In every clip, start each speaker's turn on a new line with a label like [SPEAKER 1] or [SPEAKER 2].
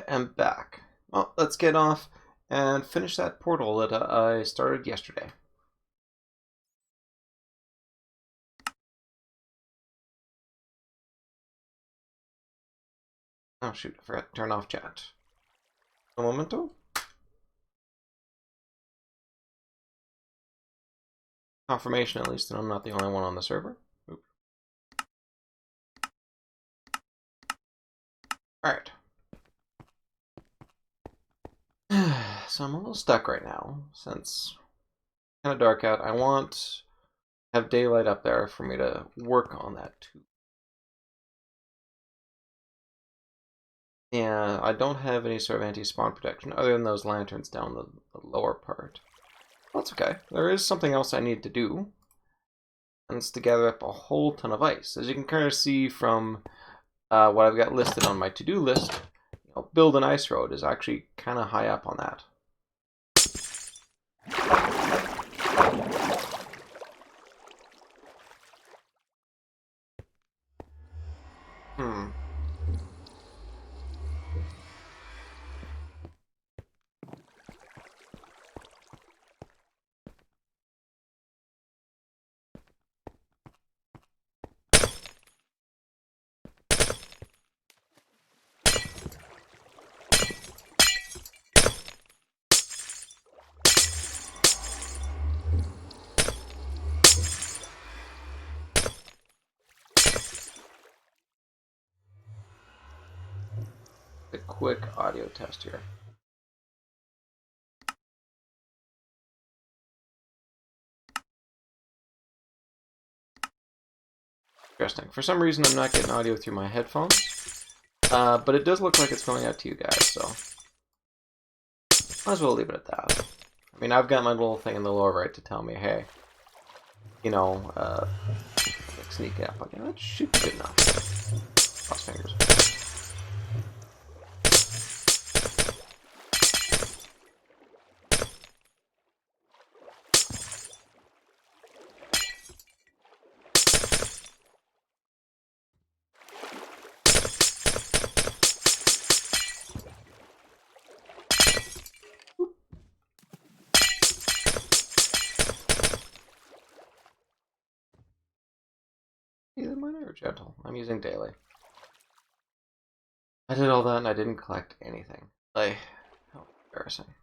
[SPEAKER 1] I am back. Well, let's get off and finish that portal that I started yesterday. Oh shoot, I forgot to turn off chat. Un momento. Confirmation at least that I'm not the only one on the server. Oop. Alright. So I'm a little stuck right now, since it's kind of dark out. I want to have daylight up there for me to work on that too. Yeah, I don't have any sort of anti-spawn protection other than those lanterns down the lower part. That's okay. There is something else I need to do, and it's to gather up a whole ton of ice. As you can kind of see from what I've got listed on my to-do list, build an ice road is actually kind of high up on that. A quick audio test here. Interesting. For some reason, I'm not getting audio through my headphones, but it does look like it's going out to you guys, so might as well leave it at that. I mean, I've got my little thing in the lower right to tell me, hey, like sneak up. Okay, that should be good enough. Cross fingers. Either minor or gentle. I'm using daily. I did all that and I didn't collect anything. Like, how embarrassing.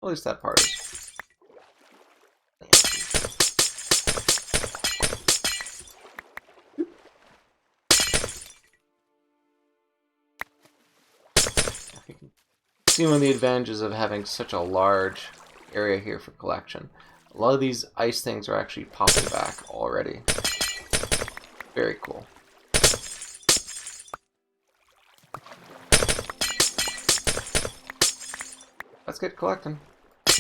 [SPEAKER 1] At least that part is. See one of the advantages of having such a large area here for collection. A lot of these ice things are actually popping back already. Very cool. Let's get collecting. I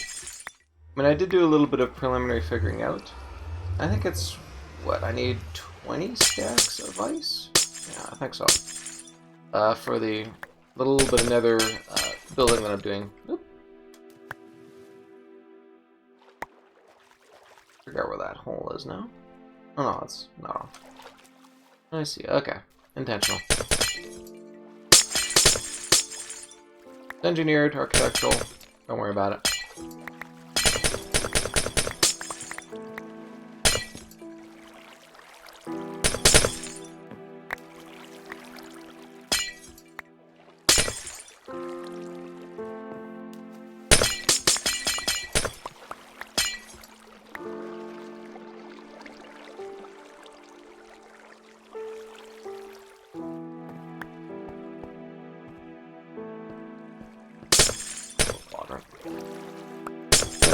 [SPEAKER 1] mean, I did do a little bit of preliminary figuring out. I think it's, what, I need 20 stacks of ice? Yeah, I think so. For the little bit of nether building that I'm doing. Oop. Figure out where that hole is now. Oh no, it's not off. I see, okay. Intentional. Engineered, architectural, don't worry about it.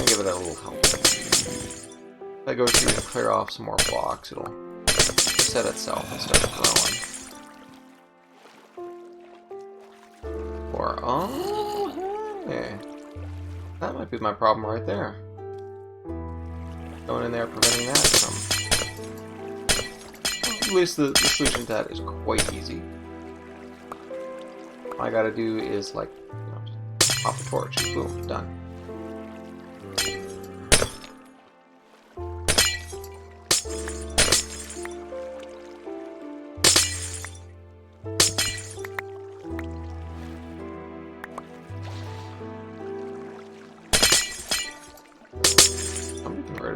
[SPEAKER 1] Give it a little help. If I go through and clear off some more blocks, it'll set itself and start growing. Or, oh, hey. That might be my problem right there. Going in there, preventing that from... Well, at least the solution to that is quite easy. All I gotta do is, like, just pop a torch, boom, done.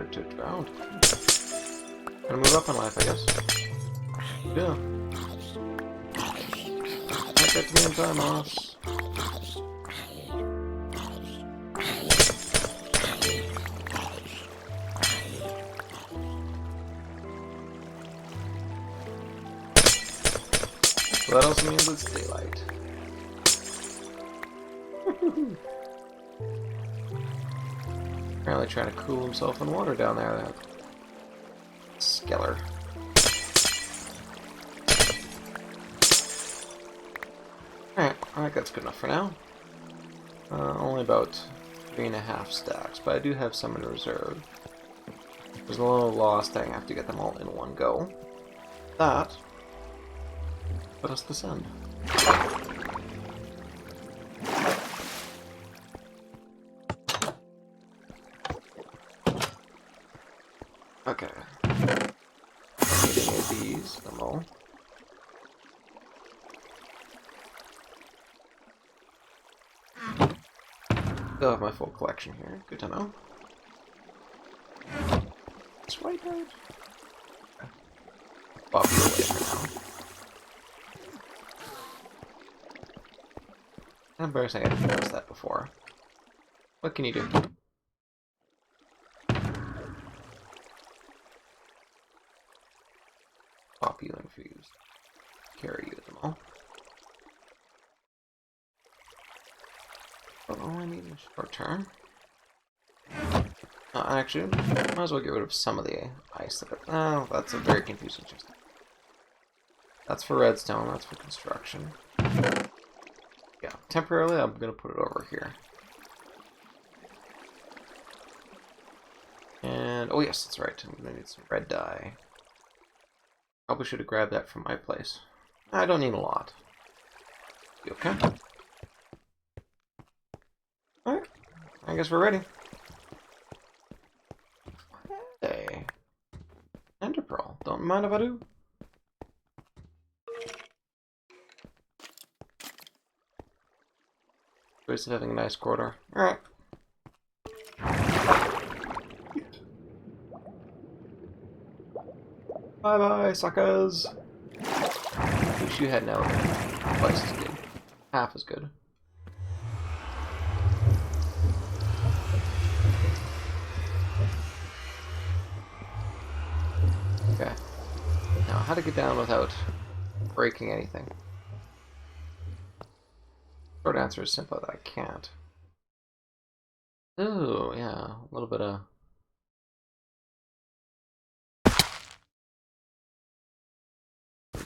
[SPEAKER 1] water to drown. Gonna move up in life, I guess. Yeah. Can't get to me in time, Moss. So that also means it's daylight. Apparently trying to cool himself in water down there. That Skeller. Alright, I think that's good enough for now. Only about 3.5 stacks, but I do have some in reserve. There's a little lost, I have to get them all in one go. That put us this end. Okay. Don't need any of these, them all. Still have my full collection here. Good to know. It's right out. Okay. Pop you away for now. I'm embarrassing I didn't notice that before. What can you do? Pop you infused. Carry you them all. But all I need is short term. Actually, might as well get rid of some of the ice that oh, that's a very confusing chest. That's for redstone, that's for construction. Yeah, temporarily I'm gonna put it over here. And oh yes, that's right. I'm gonna need some red dye. Probably should have grabbed that from my place. I don't need a lot. You okay? Alright. I guess we're ready. Hey. Ender Pearl. Don't mind if I do. Choice of having a nice quarter. Alright. Bye bye, suckers! Wish you had no twice as good. Half as good. Okay. Now, how to get down without breaking anything? Short answer is simply that I can't. Ooh, yeah, a little bit of...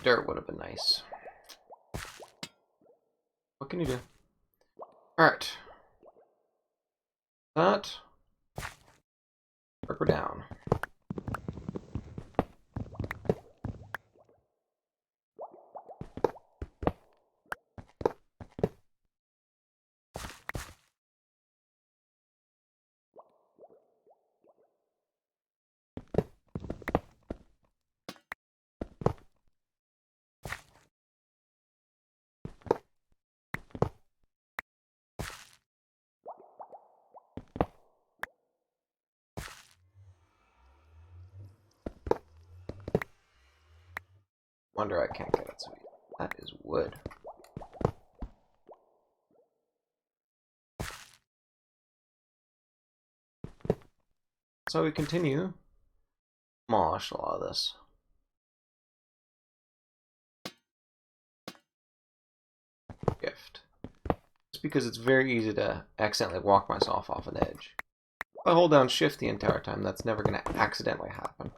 [SPEAKER 1] dirt would have been nice. What can you do? Alright. That. Rip her down. Wonder I can't get it, so that is wood. So we continue. Demolish a lot of this. Gift. Just because it's very easy to accidentally walk myself off an edge. If I hold down shift the entire time, that's never going to accidentally happen.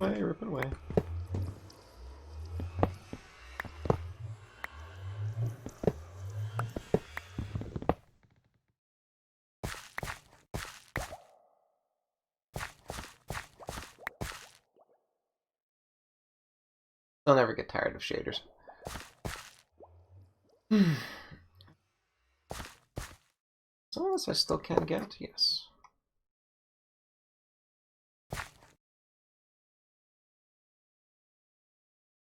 [SPEAKER 1] Rip it away. I'll never get tired of shaders. Some of this I still can get, yes.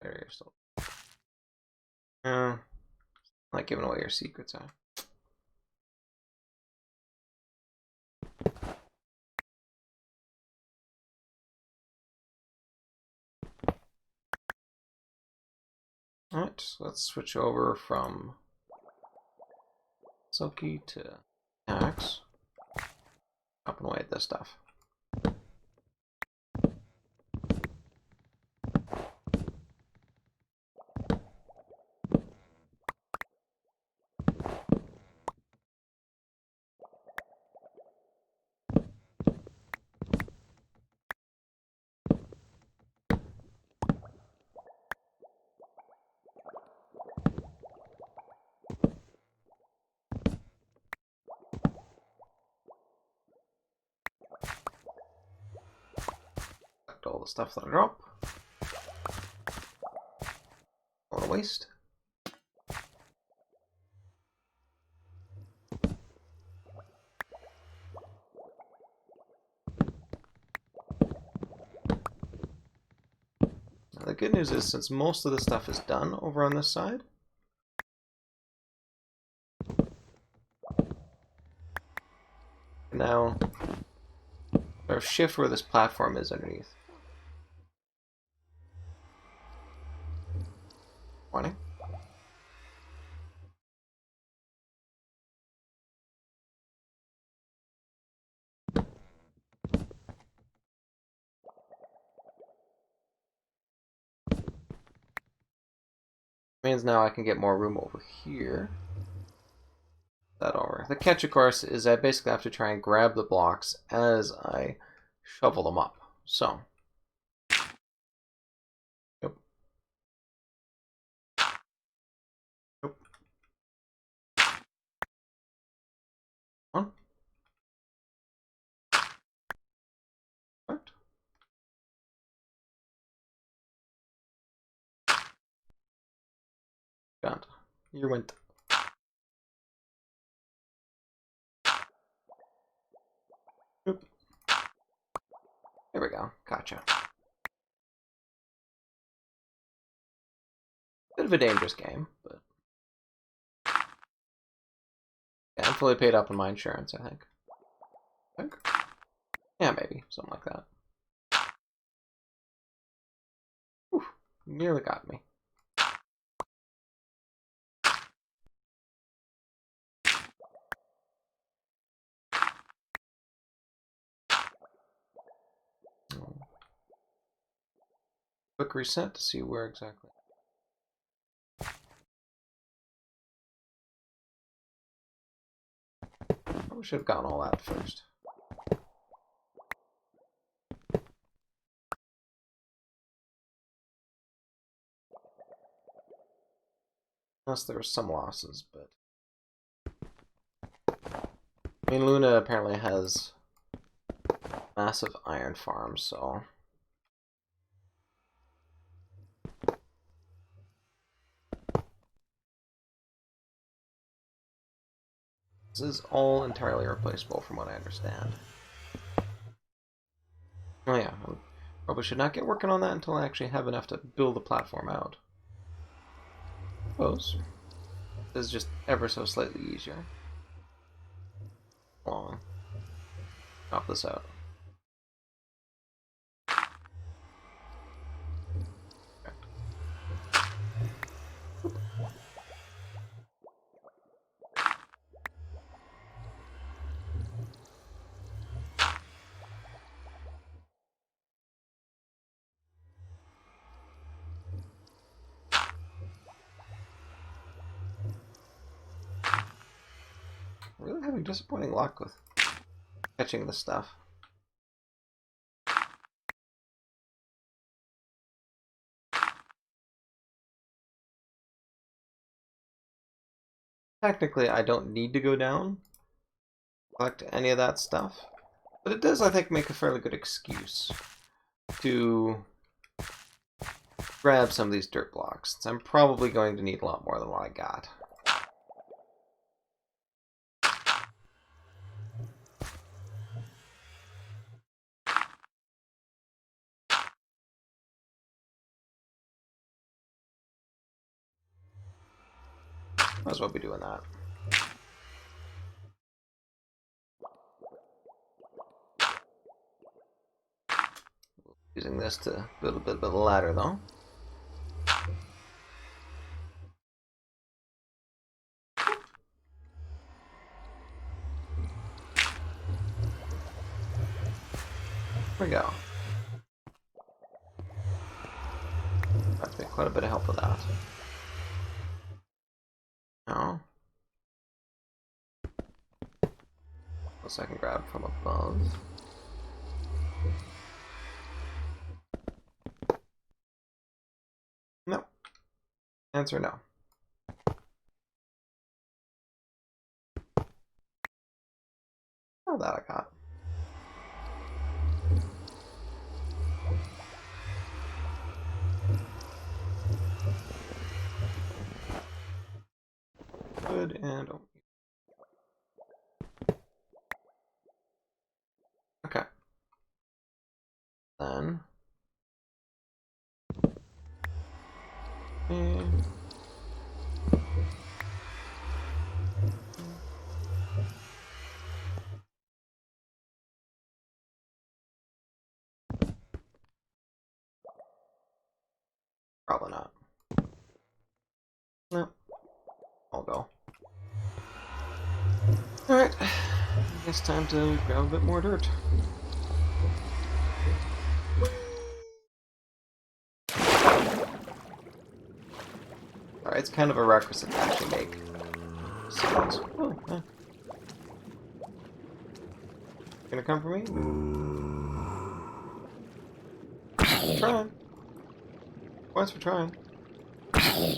[SPEAKER 1] There you're still. Not giving away your secrets, huh? Alright, so let's switch over from Silky to Axe. Chopping away at this stuff. All the stuff that I drop. Don't want to waste. Now the good news is, since most of the stuff is done over on this side, now sort of shift where this platform is underneath. Morning. Means now I can get more room over here. That over. The catch, of course, is I basically have to try and grab the blocks as I shovel them up. So. Yep. Yep. One. What? God. You went. Oop. There we go. Gotcha. Bit of a dangerous game, but yeah, I'm fully paid up on my insurance, I think. Yeah, maybe. Something like that. Whew, nearly got me. Quick reset to see where exactly. Probably should have gotten all that first. Unless there were some losses, but I mean, Luna apparently has massive iron farms, so this is all entirely replaceable from what I understand. Oh yeah, I probably should not get working on that until I actually have enough to build the platform out. Suppose this is just ever so slightly easier. Well, chop this out. I'm really having disappointing luck with catching this stuff. Technically, I don't need to go down, collect any of that stuff, but it does, I think, make a fairly good excuse to grab some of these dirt blocks, since I'm probably going to need a lot more than what I got. Might as well be doing that. Using this to build a bit of a ladder, though. There we go. I've got quite a bit of help with that. Now, plus I can grab from above. No. Answer no. Oh, that I got. Good and oh. Okay. Then and probably not. No. I'll go. Alright. I guess time to grab a bit more dirt. Alright, it's kind of a requisite to actually make sounds. Oh, yeah. Gonna come for me? I'm trying. Points for trying. Oh.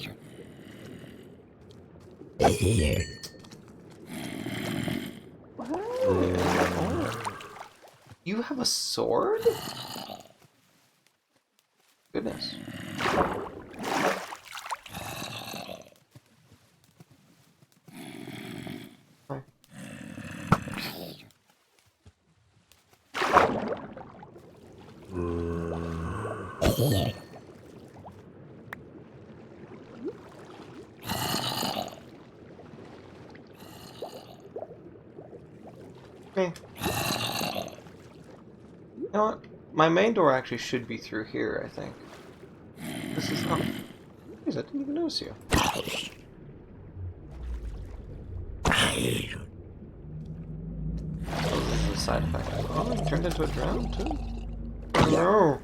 [SPEAKER 1] You have a sword? Goodness. Hi. Okay. You know what? My main door actually should be through here, I think. This is not. Jeez, I didn't even notice you. Oh, this is a side effect. Oh, you turned into a drowned too? Oh,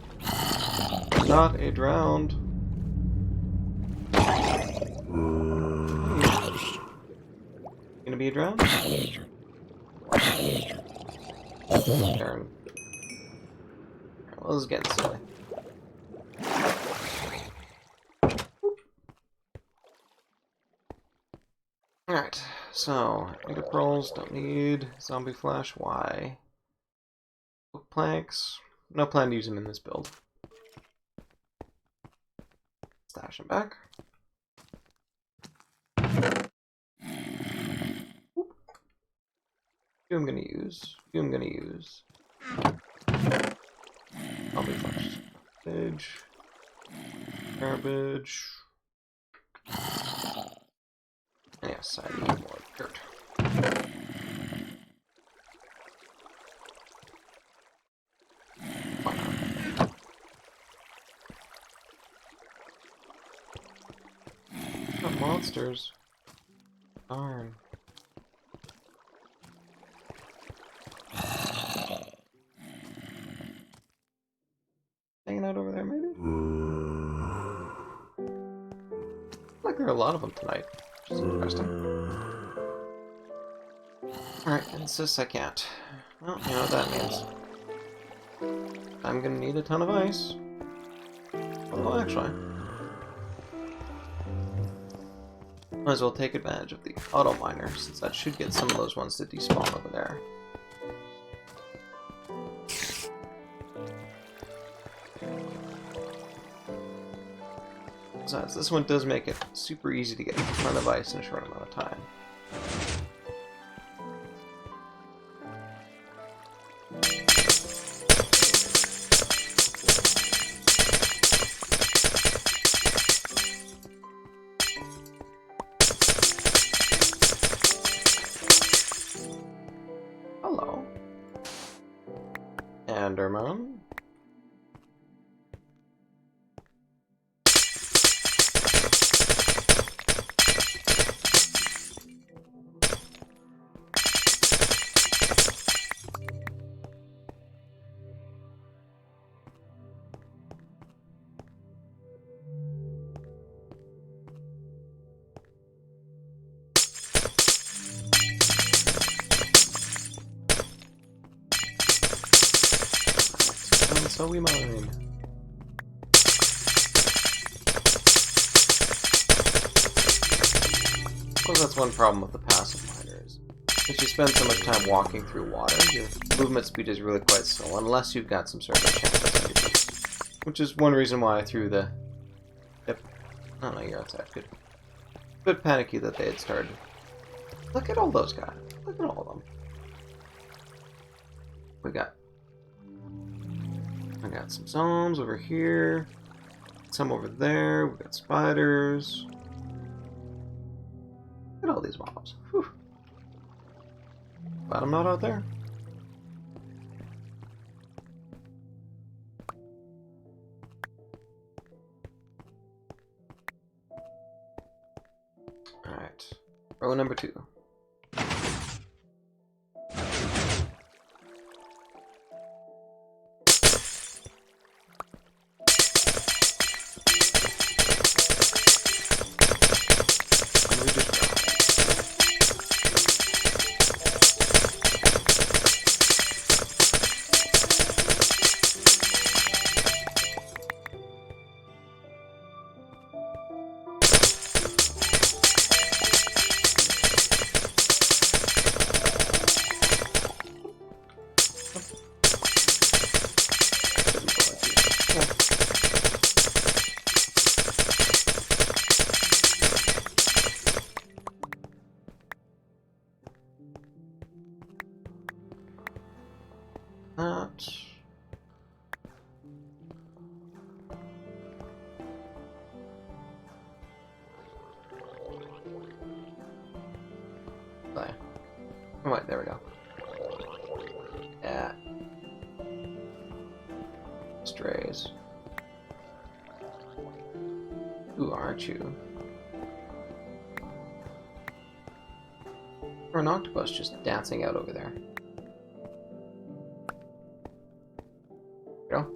[SPEAKER 1] no! Not a drowned. Gonna be a drowned? Darn. Well, this is getting silly. Alright, so, Ender Pearls, don't need. Zombie Flash, why? Book planks, no plan to use them in this build. Stash them back. Few I'm gonna use. Few I'm gonna use. Zombie Flash. Garbage. Garbage. Yes, I need more dirt. Not monsters. Darn. Hanging out over there, maybe? Like there are a lot of them tonight, which is interesting. Alright, insists I can't. Well, you know what that means. I'm gonna need a ton of ice. Oh, actually. Might as well take advantage of the auto miner, since that should get some of those ones to despawn over there. Besides, this one does make it super easy to get a ton of ice in a short amount of time. Hello. Enderman. So we mine. Suppose that's one problem with the passive miners. Since you spend so much time walking through water, your movement speed is really quite slow, unless you've got some sort of enchantment on your boots. Which is one reason why I threw the... Yep. Oh no, you're outside. Good. A bit panicky that they had started. Look at all those guys. Look at all of them. I got some zombies over here, some over there, we've got spiders. Look at all these mobs. Whew. Glad I'm not out there. Alright. Row number 2. Right, there we go. Yeah. Strays. Who aren't you? Or an octopus just dancing out over there. Go.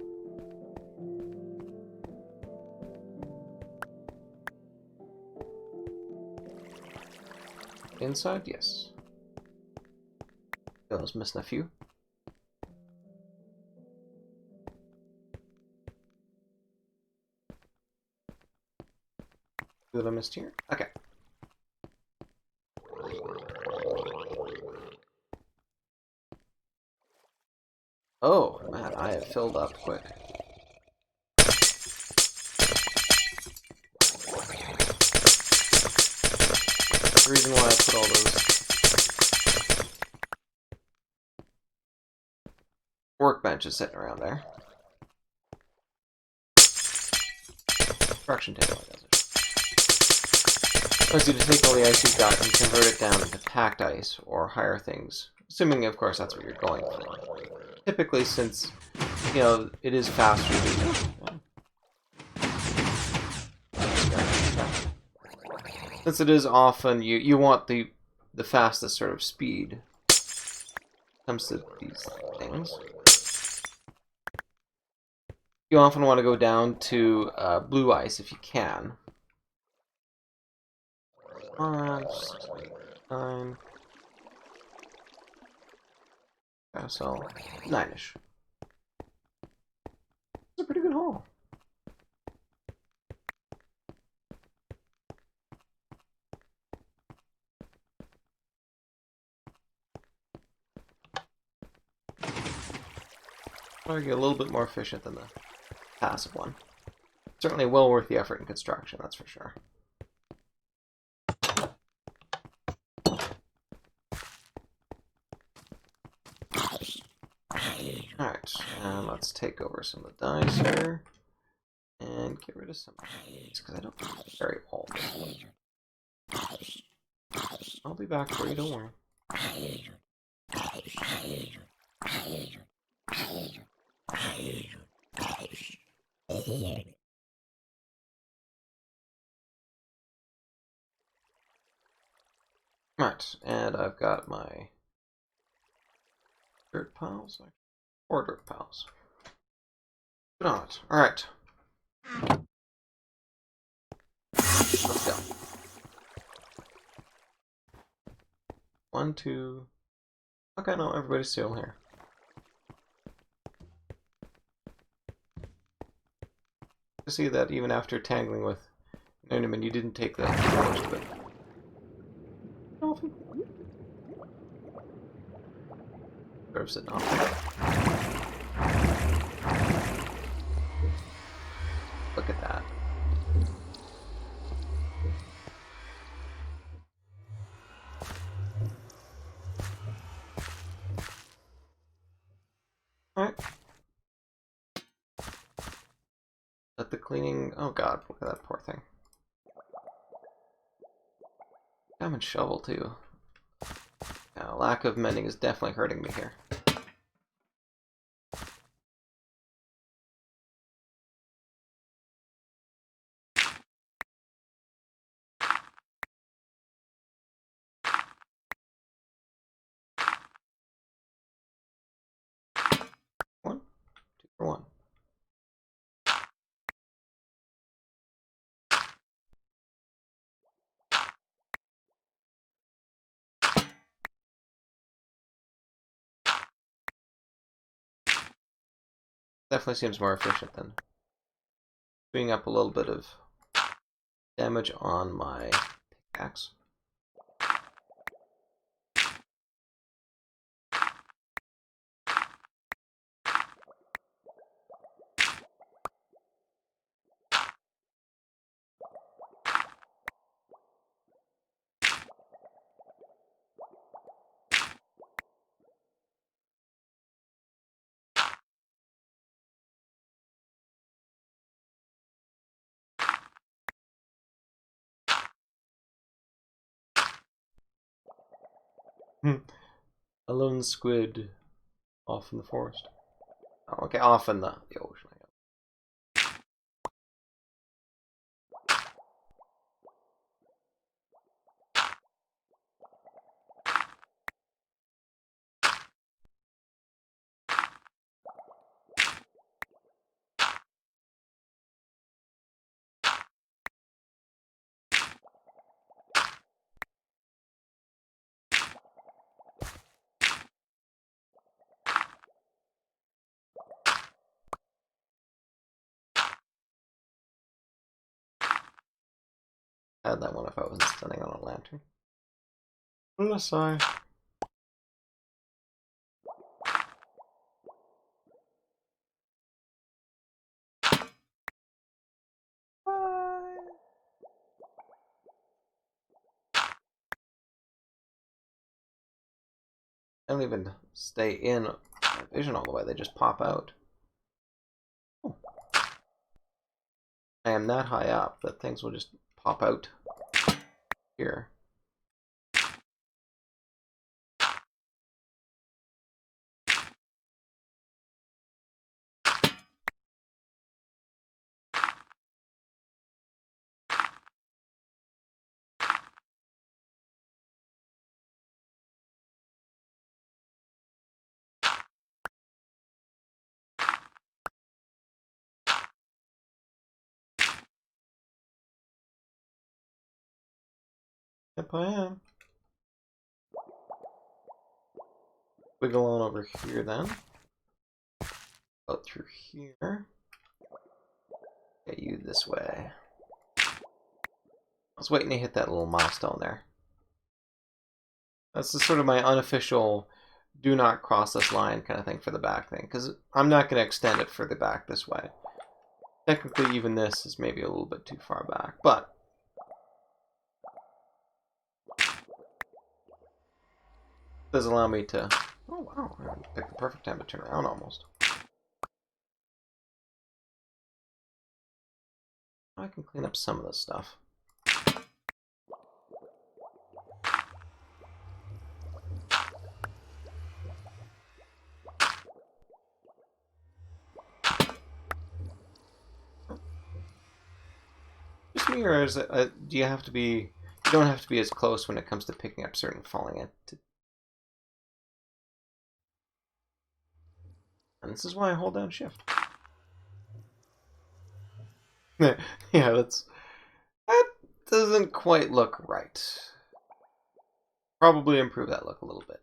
[SPEAKER 1] Inside, yes. I was missing a few. That I missed here? Okay. Oh, man, I have filled up quick. That's the reason why I put all those workbenches sitting around there. Construction table, I guess. Allows you to take all the ice you've got and convert it down into packed ice or higher things. Assuming, of course, that's what you're going for. Typically, since, you know, it is faster to... Since it is often, you want the fastest sort of speed when it comes to these things. You often want to go down to blue ice if you can. 5, 6, 9. Yeah, so 9-ish. It's a pretty good haul. Probably a little bit more efficient than the passive one. Certainly well worth the effort in construction, that's for sure. Alright, and let's take over some of the dice here. And get rid of some of these, because I don't carry all of them. I'll be back for you, don't worry. Right, and I've got my dirt piles. 4 dirt piles. Good on it. Alright. Let's go. 1, 2. Okay, no, everybody's still here. To see that even after tangling with Enderman, you didn't take that damage of it. Deserves it not. Look at that. Alright. Let the cleaning... Oh god, look at that poor thing. Diamond shovel, too. Yeah, lack of mending is definitely hurting me here. One, 2 for 1. Definitely seems more efficient than doing up a little bit of damage on my pickaxe. A lone squid off in the forest. Oh, okay, off in the ocean. I had that one if I wasn't standing on a lantern. Unless I... I don't even stay in my vision all the way, they just pop out. Oh. I am that high up that things will just pop out here. Yep, I am. Wiggle on over here then. Out through here. Get you this way. I was waiting to hit that little milestone there. That's sort of my unofficial do not cross this line kind of thing for the back thing, because I'm not going to extend it for the back this way. Technically, even this is maybe a little bit too far back, but it does allow me to... Oh, wow. I picked the perfect time to turn around, almost. I can clean up some of this stuff. Just me, or is it, do you have to be... You don't have to be as close when it comes to picking up certain falling it. And this is why I hold down shift. Yeah, that doesn't quite look right. Probably improve that look a little bit.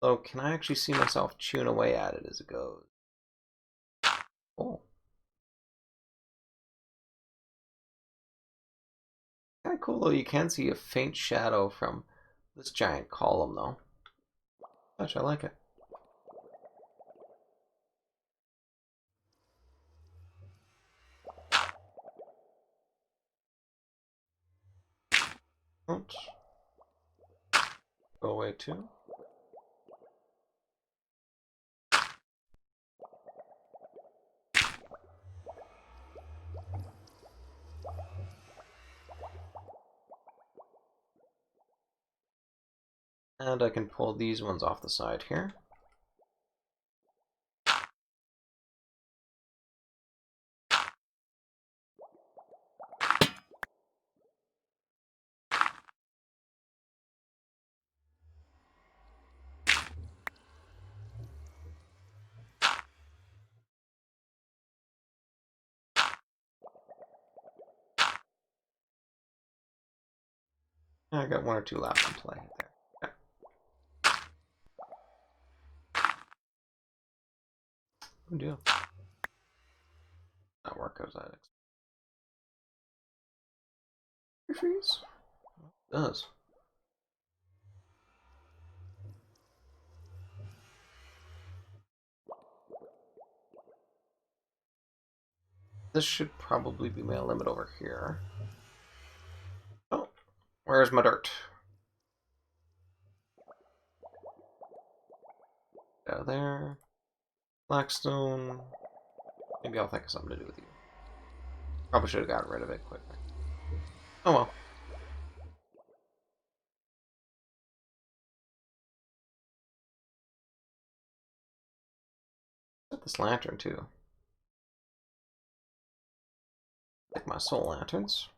[SPEAKER 1] So can I actually see myself chewing away at it as it goes? Oh. Kind of cool though, you can see a faint shadow from this giant column though. Gosh, I like it. Oops. Go away too. And I can pull these ones off the side here. I got one or two left in play there. Okay. Good deal. Not work as I expected. Freeze. It does. This should probably be my limit over here. Oh, where's my dirt? Go there. Blackstone. Maybe I'll think of something to do with you. Probably should have gotten rid of it quickly. Oh well. Set this lantern too. Like my soul lanterns.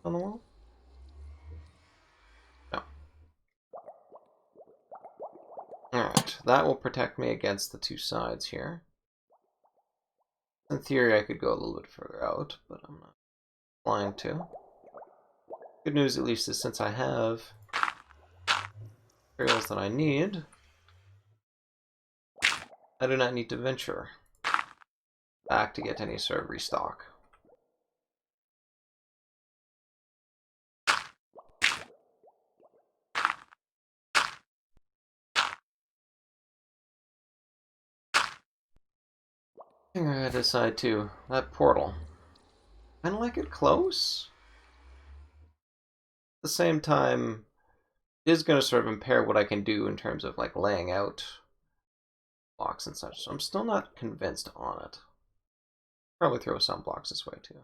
[SPEAKER 1] On the wall? No. Alright, that will protect me against the two sides here. In theory, I could go a little bit further out, but I'm not flying to. Good news, at least, is since I have materials that I need, I do not need to venture back to get any sort of restock. I think I gotta decide too. That portal. Kinda like it close. At the same time, it is gonna sort of impair what I can do in terms of like laying out blocks and such. So I'm still not convinced on it. Probably throw some blocks this way too.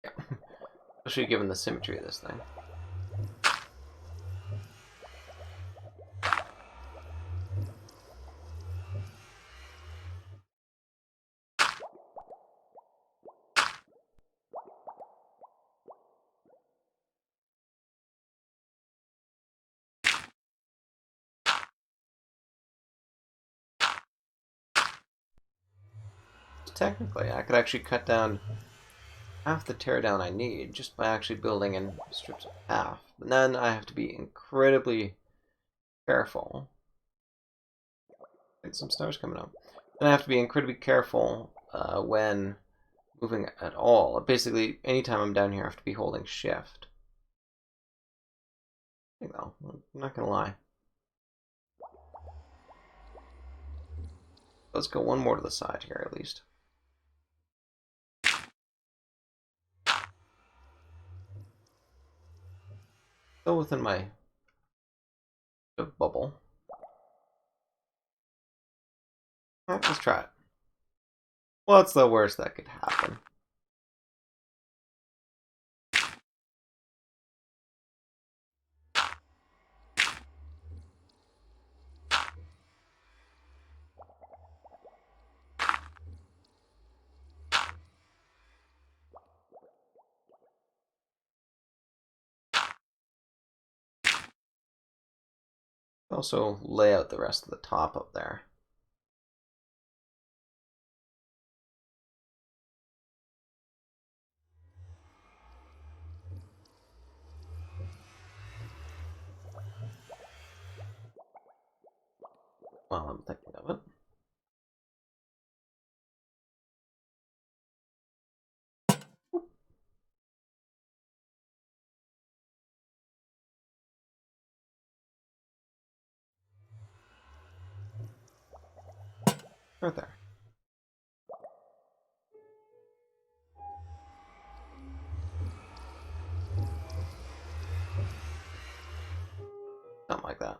[SPEAKER 1] Yeah. Especially given the symmetry of this thing. Technically, I could actually cut down half the teardown I need just by actually building in strips of half. But then I have to be incredibly careful some stars coming up. And I have to be incredibly careful when moving at all. Basically, anytime I'm down here, I have to be holding shift. You know, I'm not gonna lie. Let's go one more to the side here, at least. Still within my bubble. Alright, let's try it. What's the worst that could happen? Also lay out the rest of the top up there. While I'm thinking of it. Right there. Something like that.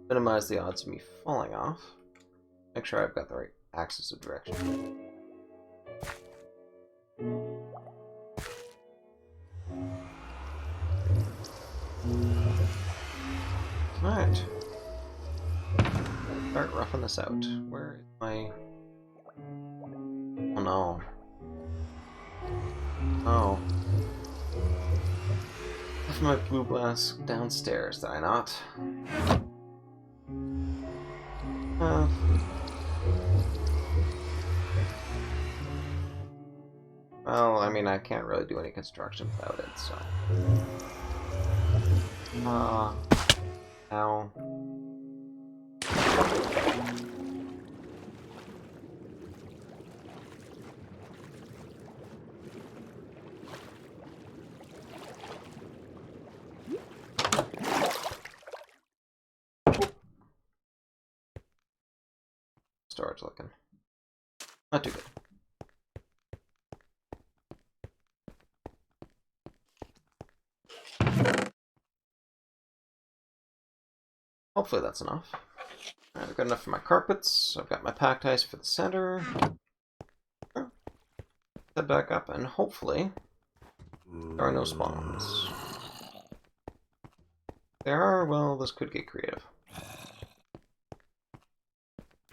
[SPEAKER 1] Minimize the odds of me falling off. Make sure I've got the right axis of direction. Alright. Start roughing this out. Where is my... Oh no. Oh. Left my blue glass downstairs, did I not? Well, I mean, I can't really do any construction without it, so... Ow. Storage looking. Not too good. Hopefully that's enough. Alright, I've got enough for my carpets. I've got my packed ice for the center. Head back up, and hopefully there are no spawns. There are, well, this could get creative.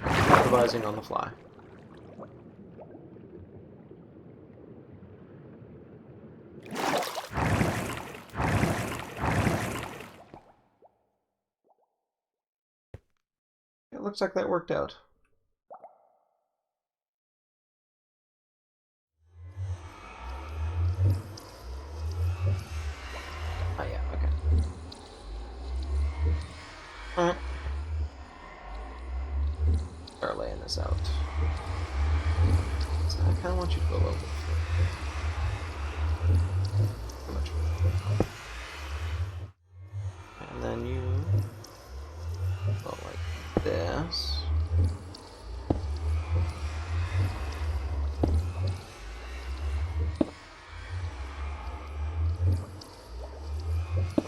[SPEAKER 1] Improvising on the fly. It looks like that worked out. Oh yeah, okay. Alright. Start laying this out. So I kinda want you to go a little bit further. And then you go like this.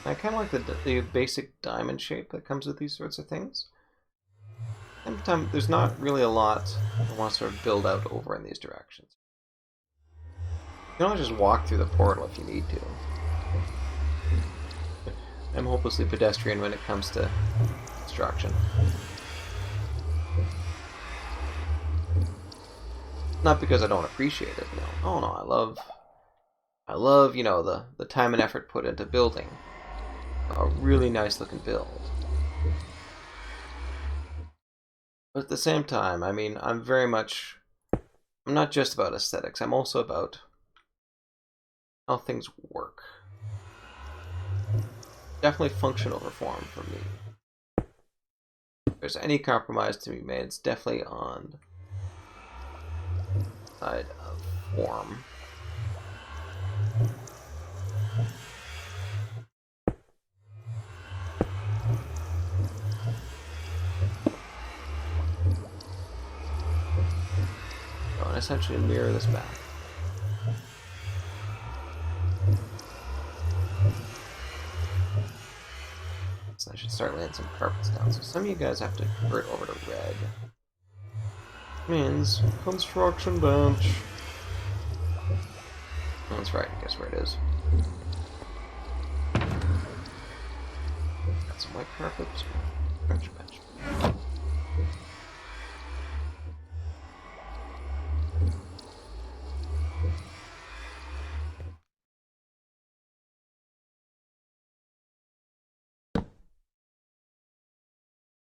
[SPEAKER 1] I kind of like the basic diamond shape that comes with these sorts of things. At the time, there's not really a lot I want to sort of build out over in these directions. You can always just walk through the portal if you need to. I'm hopelessly pedestrian when it comes to construction. Not because I don't appreciate it, no. Oh no, I love, you know, the time and effort put into building a really nice looking build. But at the same time, I mean, I'm not just about aesthetics, I'm also about how things work. definitely function over form for me. If there's any compromise to be made, it's definitely on the side of form. So, and essentially mirror this back. So I should start laying some carpets down. So some of you guys have to convert over to red. Means construction bench. Oh, that's right. Guess where it is. Got some white carpets. Construction bench.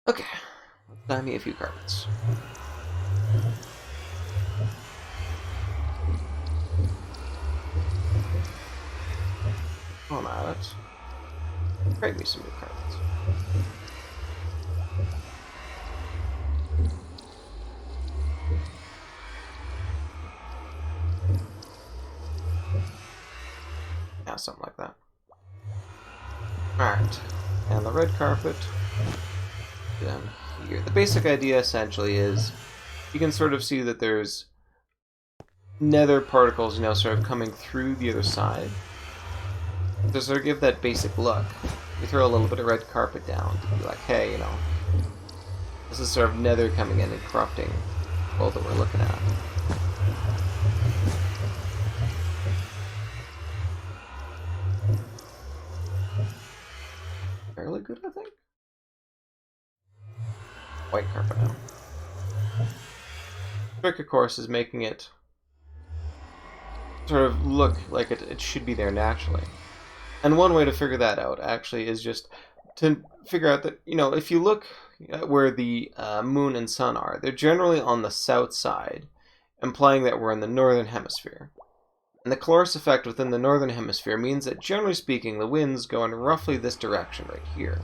[SPEAKER 1] Okay, let's buy me a few carpets. Oh, I'm at it. Trade me some new carpets. Yeah, something like that. Alright, and the red carpet down here. The basic idea essentially is you can sort of see that there's nether particles, sort of coming through the other side. To sort of give that basic look, we throw a little bit of red carpet down to be like, hey, this is sort of nether coming in and corrupting all that we're looking at. Fairly good, I think. White carpet now. The trick, of course, is making it sort of look like it should be there naturally. And one way to figure that out, actually, is just to figure out that, if you look at where the moon and sun are, they're generally on the south side, implying that we're in the northern hemisphere. And the Calorus effect within the northern hemisphere means that, generally speaking, the winds go in roughly this direction right here.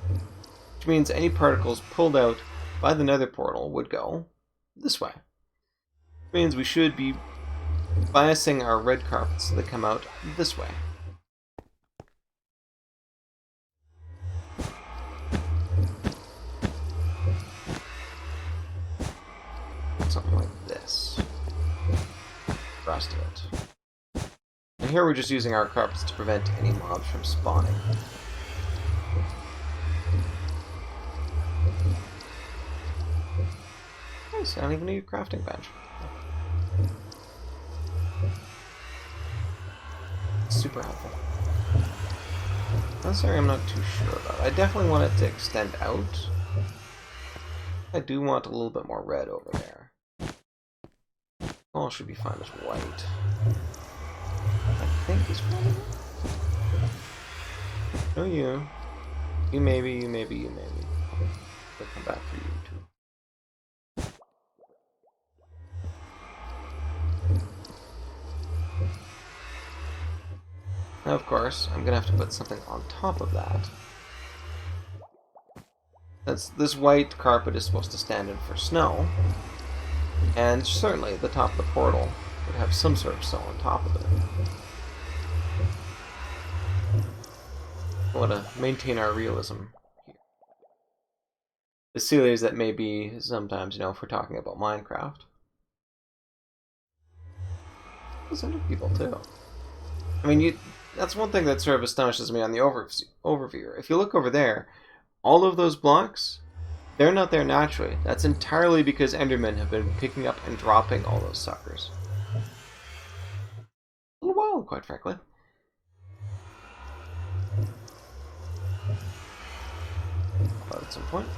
[SPEAKER 1] Which means any particles pulled out by the nether portal would go this way. Which means we should be biasing our red carpets so they come out this way. Something like this. The rest of it. And here we're just using our carpets to prevent any mobs from spawning. Nice, I don't even need a crafting bench. Super helpful. This area I'm not too sure about. I definitely want it to extend out. I do want a little bit more red over there. All should be fine as white. I think is fine. No, you. You maybe, you maybe, you maybe. I'll come back for you too. Now, of course, I'm gonna have to put something on top of that. This white carpet is supposed to stand in for snow, and certainly the top of the portal would have some sort of snow on top of it. I want to maintain our realism here. As silly as that may be sometimes, if we're talking about Minecraft. There's other people too. I mean, that's one thing that sort of astonishes me on the overview. If you look over there, all of those blocks, they're not there naturally. That's entirely because Endermen have been picking up and dropping all those suckers. A little wild, quite frankly. But at some point.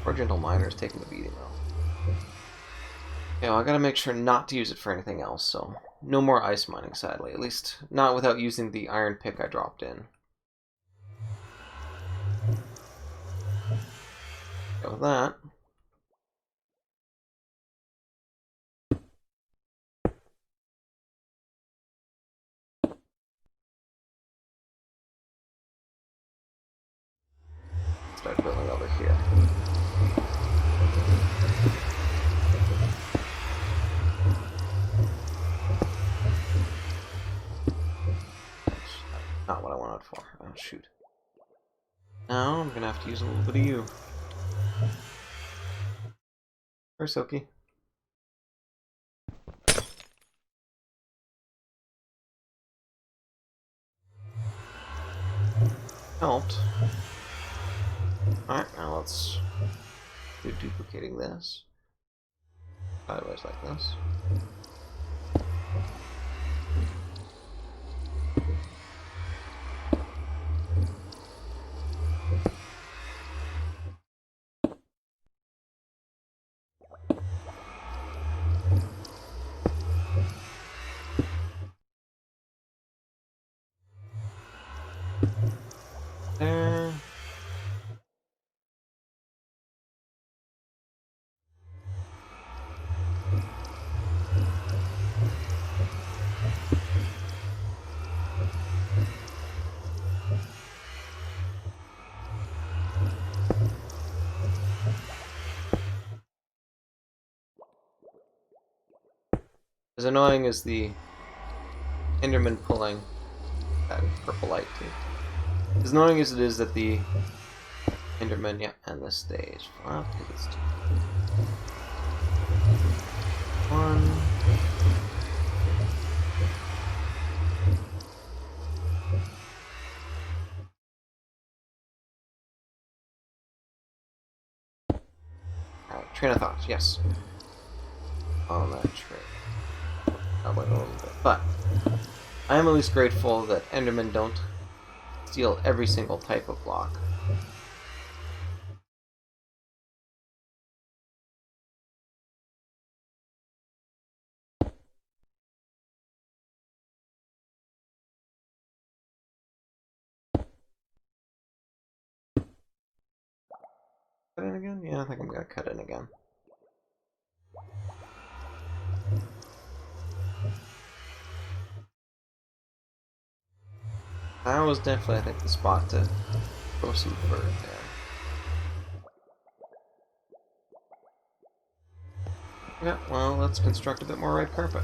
[SPEAKER 1] Poor gentle miner's taking the beating though. Yeah, I gotta make sure not to use it for anything else, so no more ice mining, sadly. At least not without using the iron pick I dropped in. Go with that. Not what I wanted for. Oh, shoot. Now I'm gonna have to use a little bit of you. Or Silky. Helped. Alright, now let's do duplicating this. Sideways like this. There. As annoying as the Enderman pulling that purple light too. As annoying as it is that the Enderman, yeah, and this stage. Well, because it's 2. 1. Alright, train of thought, yes. On that train. I'll wait a little bit. But I am at least grateful that Endermen don't steal every single type of block. Cut in again? Yeah, I think I'm gonna cut in again. That was definitely, I think, the spot to throw some bird there. Yeah, well, let's construct a bit more red carpet.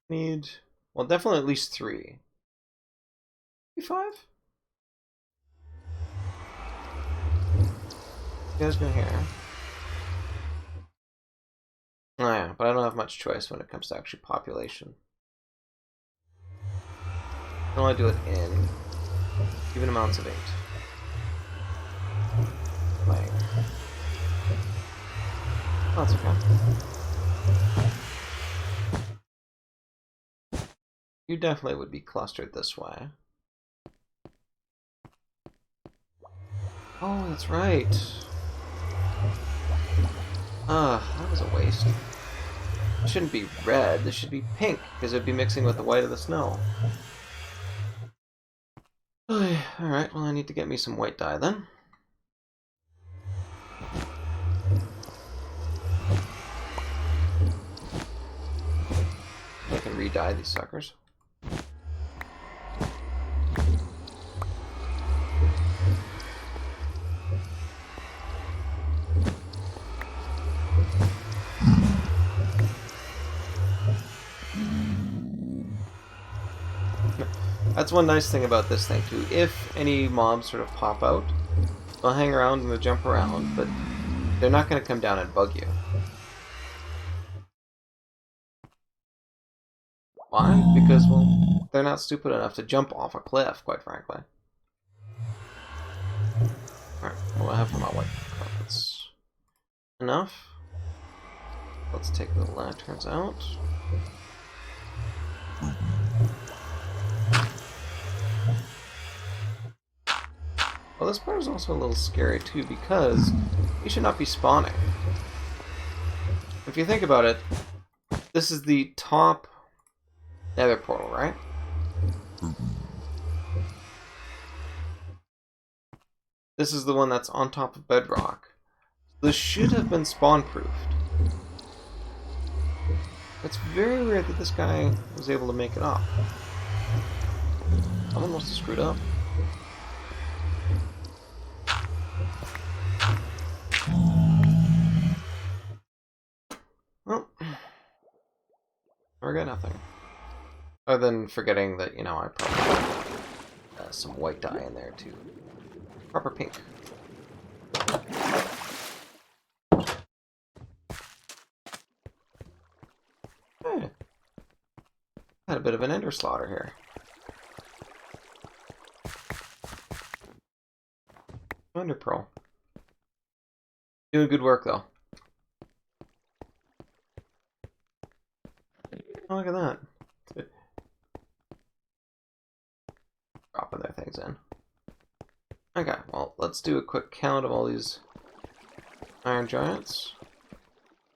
[SPEAKER 1] Need, well, definitely at least 3. Maybe 5? You guys go here. Oh yeah, but I don't have much choice when it comes to actually population. I can only do it in even amounts of 8. Like, oh, that's okay. You definitely would be clustered this way. Oh, that's right. That was a waste. It shouldn't be red, this should be pink, because it would be mixing with the white of the snow. Alright, well I need to get me some white dye then. I can re-dye these suckers. That's one nice thing about this thing too. If any mobs sort of pop out, they'll hang around and they'll jump around, but they're not going to come down and bug you. Why? Because, well, they're not stupid enough to jump off a cliff, quite frankly. Alright, well I have my white carpets. Enough. Let's take the lanterns out. Well, this part is also a little scary too because you should not be spawning. If you think about it, this is the top Nether portal, right? This is the one that's on top of bedrock. This should have been spawn-proofed. It's very weird that this guy was able to make it up. Someone must have screwed up. Well, I got nothing. Other than forgetting that, you know, I probably some white dye in there too. Proper pink. Hey. Had a bit of an ender slaughter here. Ender pearl. Doing good work though. Oh, look at that. Dropping their things in. Okay, well, let's do a quick count of all these iron giants.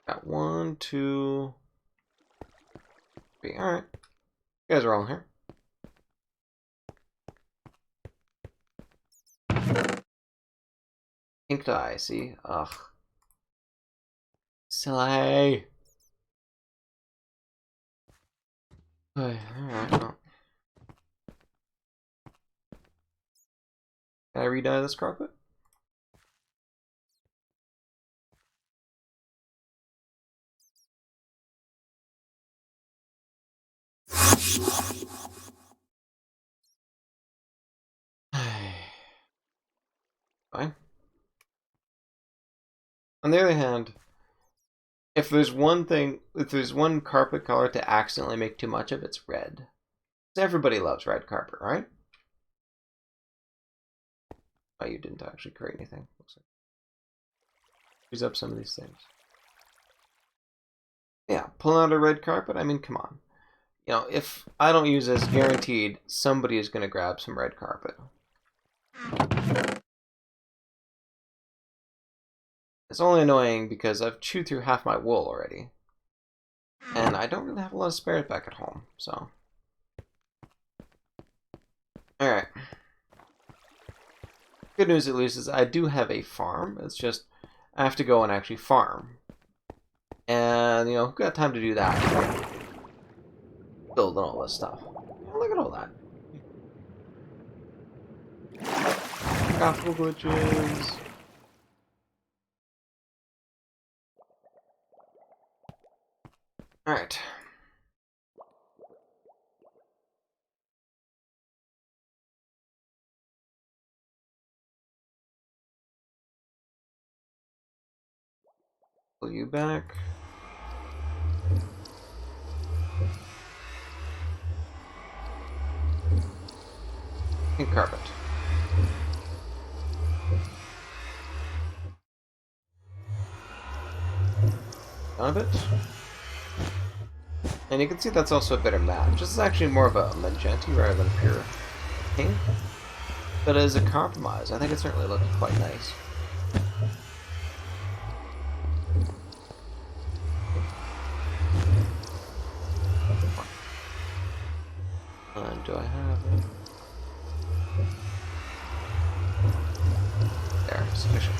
[SPEAKER 1] Got 1, 2, 3. Alright. You guys are all here. Pink dye, see? Ugh. Silly. Alright, well. Can I re-dye this carpet? Fine. On the other hand, if there's one carpet color to accidentally make too much of, it's red. Everybody loves red carpet, right? Oh, you didn't actually create anything. Looks like. Use up some of these things. Yeah, pull out a red carpet. I mean, come on. You know, if I don't use this, guaranteed somebody is going to grab some red carpet. It's only annoying because I've chewed through half my wool already. And I don't really have a lot of spares back at home, so. Alright. Good news at least is I do have a farm. It's just, I have to go and actually farm. And, you know, who got time to do that? Building all this stuff. Look at all that. Graphical glitches. Alright. Pull you back. Pink carpet. None of it. And you can see that's also a better match. This is actually more of a magenta rather than pure pink. But as a compromise, I think it certainly looks quite nice. Do I have it? There, sufficient.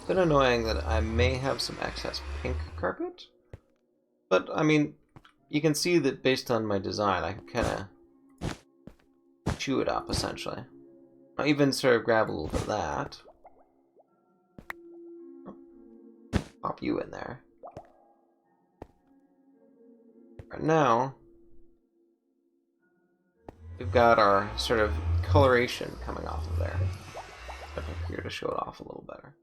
[SPEAKER 1] Bit annoying that I may have some excess pink carpet, but I mean, you can see that based on my design, I can kind of chew it up essentially. I'll even sort of grab a little bit of that. Pop you in there. Right now, we've got our sort of coloration coming off of there. Up here to show it off a little better.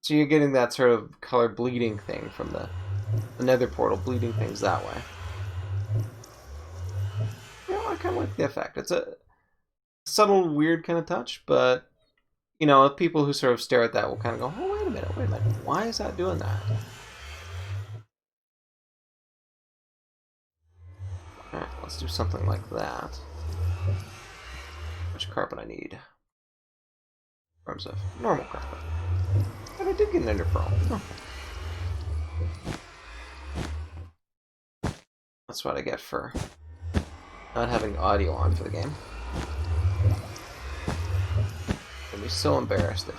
[SPEAKER 1] So you're getting that sort of color bleeding thing from the Nether portal, bleeding things that way. You know, I kind of like the effect. It's a subtle, weird kind of touch, but, you know, people who sort of stare at that will kind of go, oh, wait a minute, why is that doing that? Alright, let's do something like that. Which carpet I need? In terms of normal carpet. But I did get an ender pearl. Oh. That's what I get for not having audio on for the game. I'd be so embarrassed if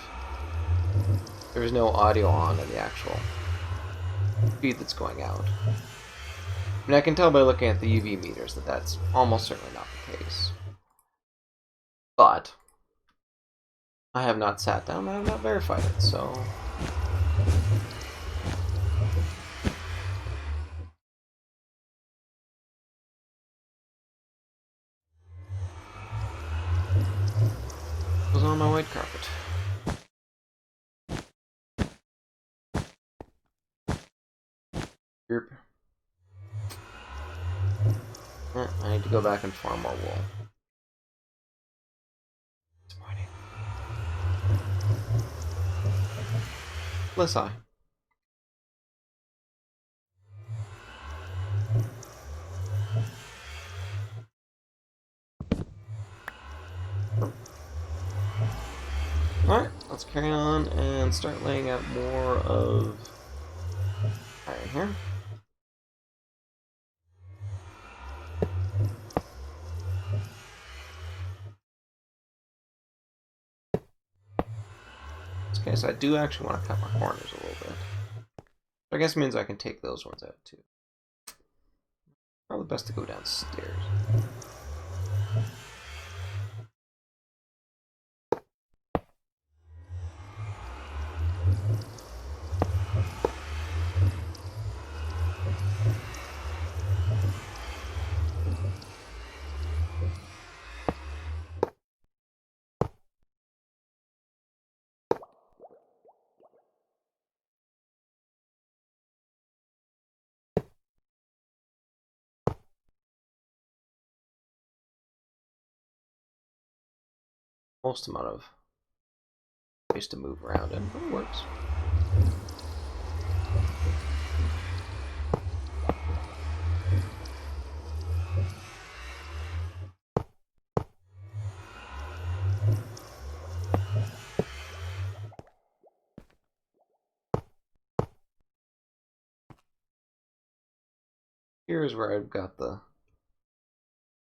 [SPEAKER 1] there was no audio on in the actual feed that's going out. I mean, I can tell by looking at the UV meters that that's almost certainly not the case. But I have not sat down, I have not verified it, so... Goes on my white carpet. Yerp. I need to go back and farm more wool. Disappointing. Bless I. Alright, let's carry on and start laying out more of iron here. Okay, so I do actually want to cut my corners a little bit. But I guess it means I can take those ones out too. Probably best to go downstairs. Most amount of space to move around in, but it works. Here's where I've got the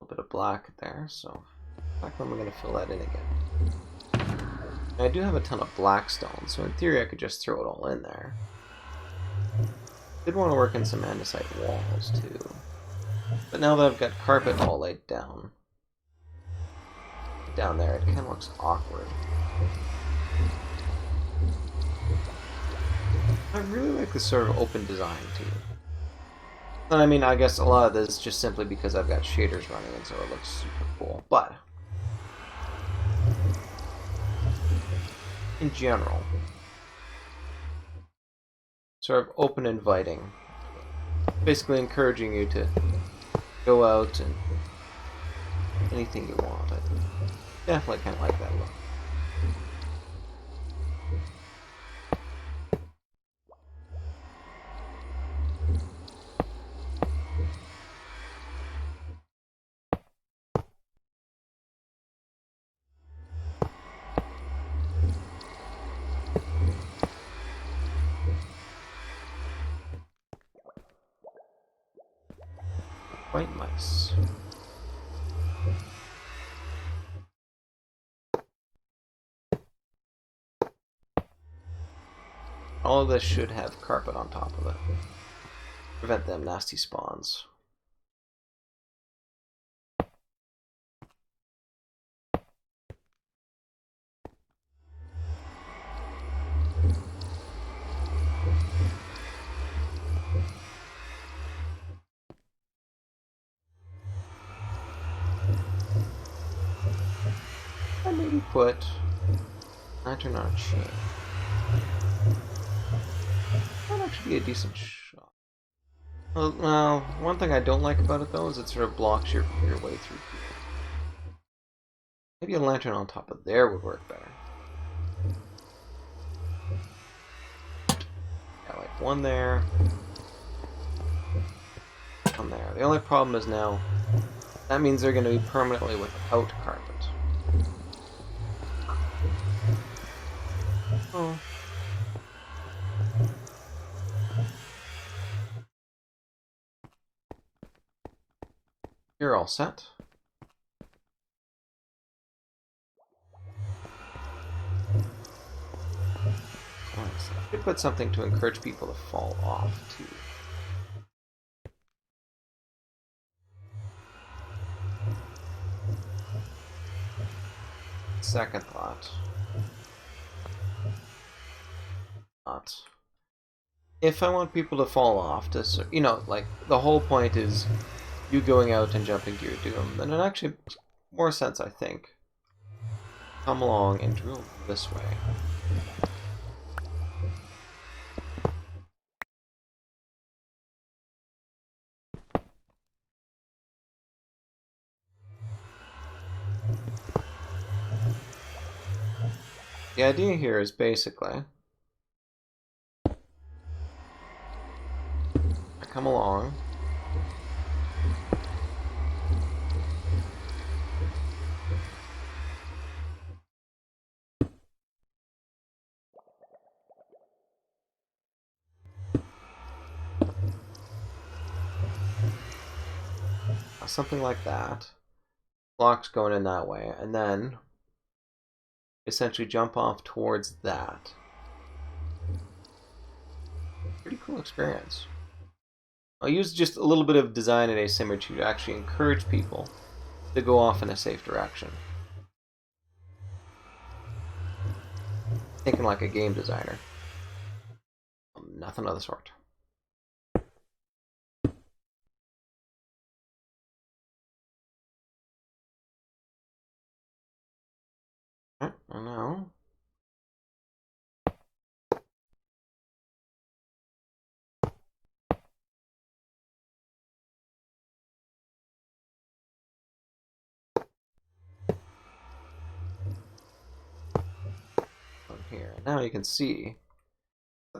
[SPEAKER 1] little bit of black there, so I'm going to fill that in again. I do have a ton of black stone, so in theory I could just throw it all in there. Did want to work in some andesite walls too, but now that I've got carpet all laid down there, it kind of looks awkward. I really like this sort of open design too. And I mean, I guess a lot of this is just simply because I've got shaders running and so it looks super cool, but in general, sort of open, inviting, basically encouraging you to go out and anything you want. I definitely kind of like that look. Quite nice. All of this should have carpet on top of it. Prevent them nasty spawns. I maybe put lantern on a chain. That'd actually be a decent shot. Well, one thing I don't like about it though is it sort of blocks your way through here. Maybe a lantern on top of there would work better. Yeah, like one there. One there. The only problem is now that means they're going to be permanently without carpet. Oh. You're all set. Should put something to encourage people to fall off too. Second thought. Not. If I want people to fall off, to, you know, like, the whole point is you going out and jumping to your doom, then it actually makes more sense, I think. Come along and drill this way. The idea here is basically I come along, something like that, blocks going in that way, and then essentially jump off towards that. Pretty cool experience. I'll use just a little bit of design and asymmetry to actually encourage people to go off in a safe direction. Thinking like a game designer. Nothing of the sort. I know. Here. Now you can see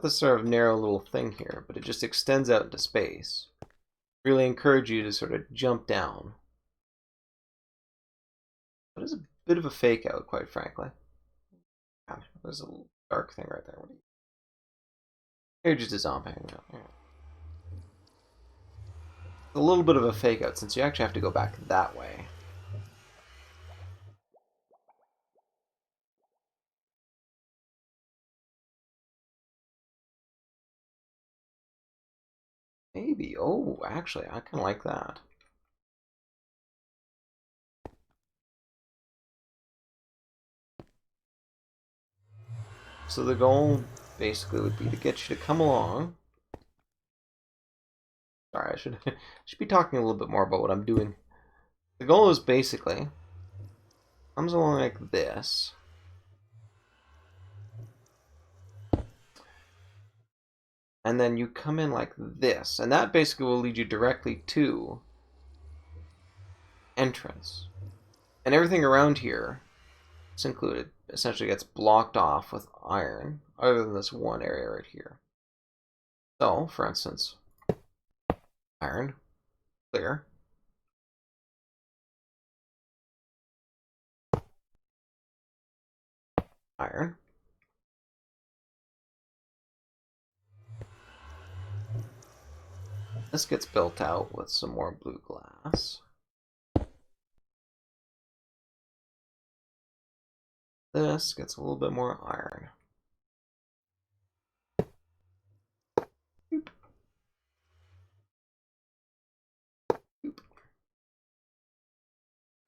[SPEAKER 1] this sort of narrow little thing here, but it just extends out into space. Really encourage you to sort of jump down. But it's a bit of a fake out, quite frankly. God, there's a little dark thing right there. What are you? You're just a zombie. Yeah. A little bit of a fake out since you actually have to go back that way. Maybe. Oh, actually, I kind of like that. So the goal basically would be to get you to come along. Sorry, I should be talking a little bit more about what I'm doing. The goal is basically comes along like this. And then you come in like this. And that basically will lead you directly to entrance. And everything around here, it's included, essentially gets blocked off with iron, other than this one area right here. So, for instance, iron, clear. Iron. This gets built out with some more blue glass. This gets a little bit more iron. Boop. Boop.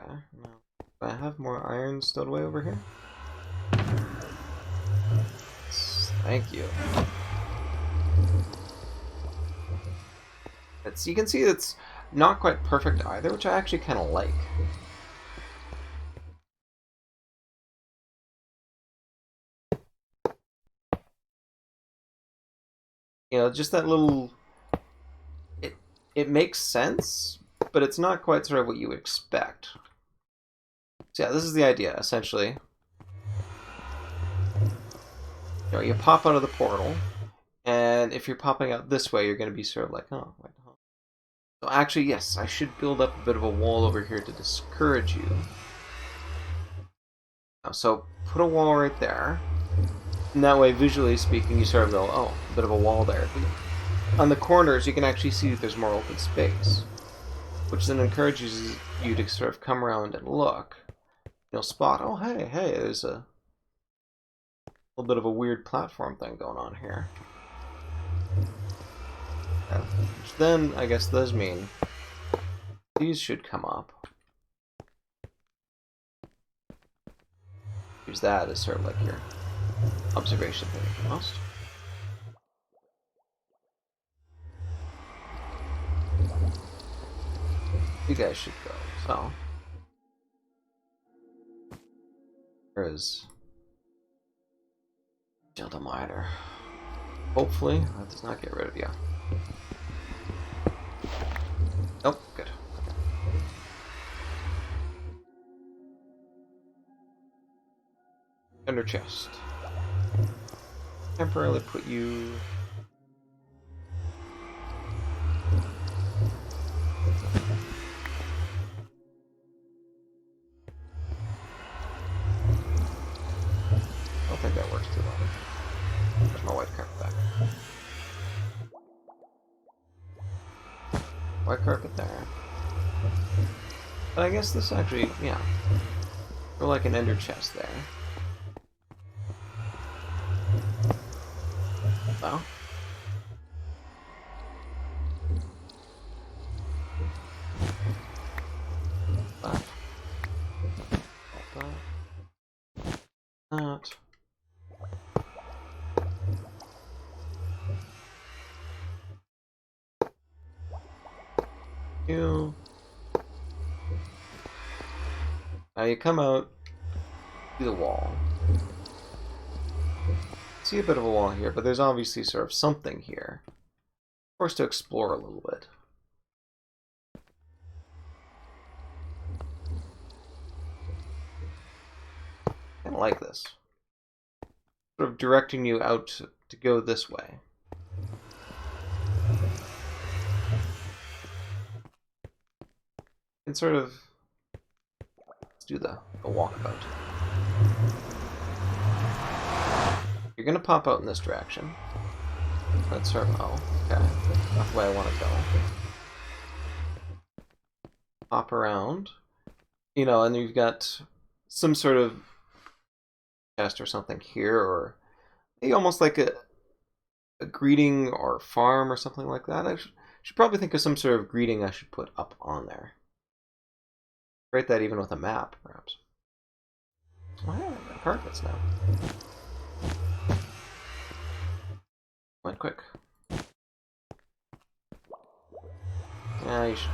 [SPEAKER 1] Okay, now, do I have more iron stowed away over here? Thank you. You can see it's not quite perfect either, which I actually kind of like. You know, just that little... It makes sense, but it's not quite sort of what you expect. So yeah, this is the idea, essentially. You know, you pop out of the portal, and if you're popping out this way, you're going to be sort of like, oh, wait, huh. So actually, yes, I should build up a bit of a wall over here to discourage you. So put a wall right there. And that way, visually speaking, you sort of go, oh, a bit of a wall there. But on the corners, you can actually see that there's more open space, which then encourages you to sort of come around and look. You'll spot, oh, hey, there's a little bit of a weird platform thing going on here. Which then, I guess, does mean these should come up. Use that as sort of like your observation thing almost. You guys should go, so. There is Delta Miner. Hopefully, that does not get rid of you. Oh, good. Under chest. Temporarily put you. I don't think that works too well. There's my white carpet back. White carpet there. But I guess this actually, yeah. Or like an ender chest there. Oh. That. That. You. Now you come out to the wall. See a bit of a wall here, but there's obviously sort of something here for us to explore a little bit. I kind of like this. Sort of directing you out to go this way. And sort of let's do the walkabout. You're gonna pop out in this direction. Let's sort of, oh, okay. Not the way I want to go. Hop around. You know, and you've got some sort of chest or something here, or maybe almost like a greeting or farm or something like that. I should probably think of some sort of greeting I should put up on there. Write that even with a map, perhaps. Oh, yeah, I got carpets now. Went quick. Yeah, you should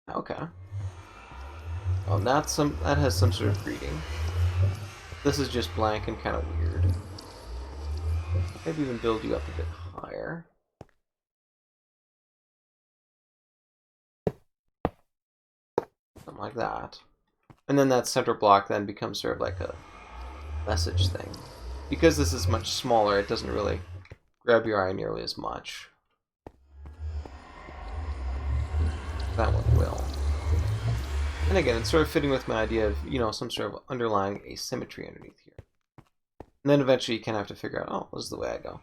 [SPEAKER 1] go. Okay. Oh, that has some sort of greeting. This is just blank and kind of weird. Maybe even build you up a bit higher. Something like that. And then that center block then becomes sort of like a message thing. Because this is much smaller, it doesn't really grab your eye nearly as much. That one will. And again, it's sort of fitting with my idea of, you know, some sort of underlying asymmetry underneath here. And then eventually you kind of have to figure out, oh, this is the way I go.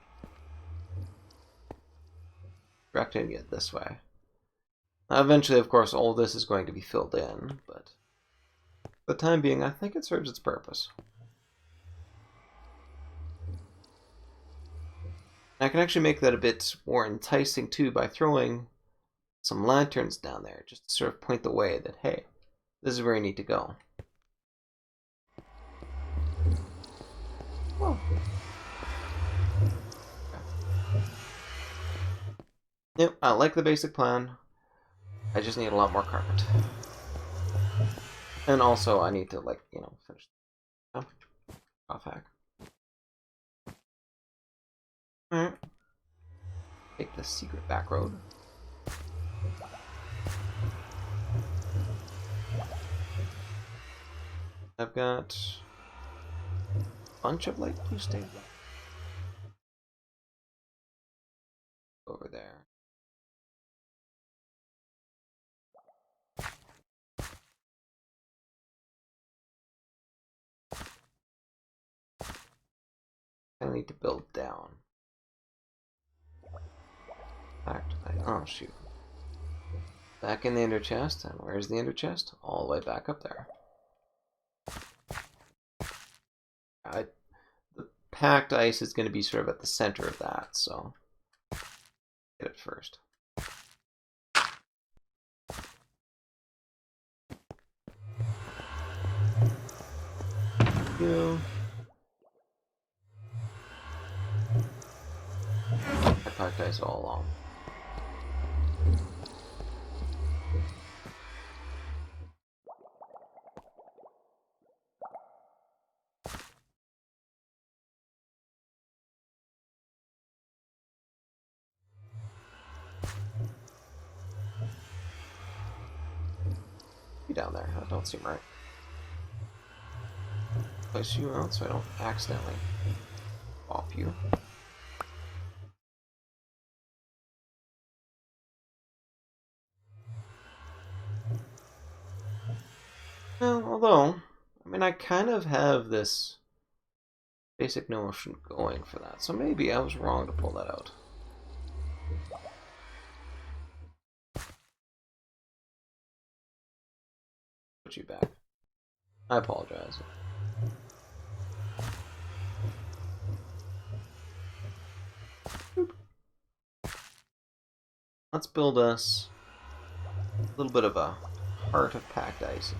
[SPEAKER 1] Directing it this way. Now, eventually, of course, all this is going to be filled in, but for the time being, I think it serves its purpose. I can actually make that a bit more enticing, too, by throwing some lanterns down there, just to sort of point the way that, hey, this is where you need to go. Whoa. Okay. Yep, I like the basic plan. I just need a lot more carpet. And also, I need to, like, you know, finish. Oh, off hack. Alright. Take the secret back road. I've got a bunch of light blue stains over there. I need to build down. Oh shoot. Back in the ender chest, and where's the ender chest? All the way back up there. packed ice is going to be sort of at the center of that, so get it first. You. I packed ice all along. You down there? That don't seem right. Place you out so I don't accidentally off you. Well, although, I mean, I kind of have this basic notion going for that, so maybe I was wrong to pull that out. Put you back. I apologize. Boop. Let's build us a little bit of a heart of packed ice.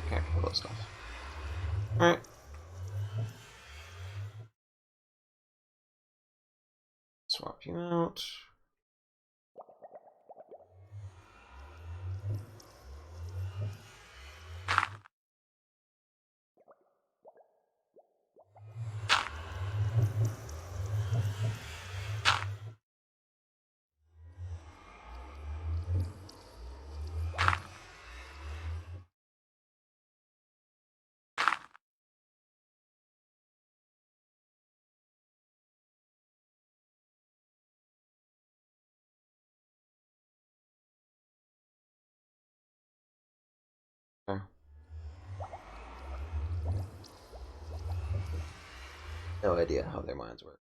[SPEAKER 1] Can't close stuff. Alright. Swap you out. Okay. No idea how their minds work.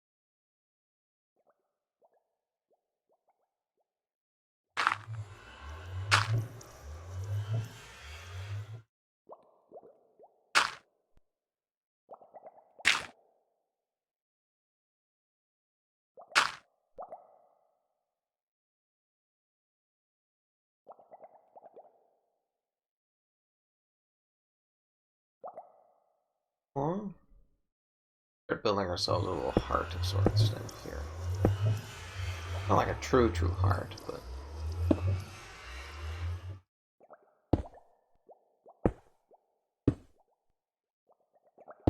[SPEAKER 1] Well, start building ourselves a little heart of sorts down here. Not like a true heart, but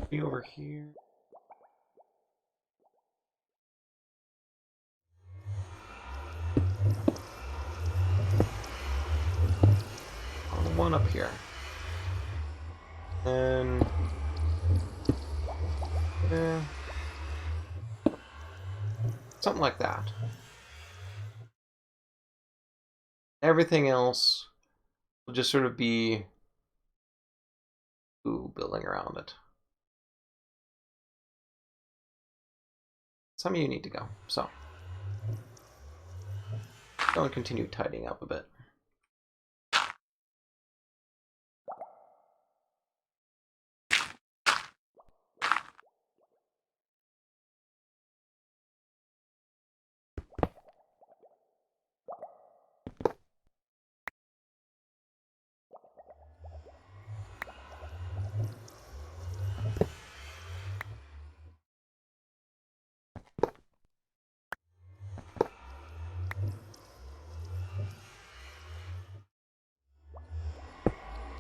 [SPEAKER 1] be over here. One up here. And there. Something like that. Everything else will just sort of be building around it. Some of you need to go, so go and continue tidying up a bit.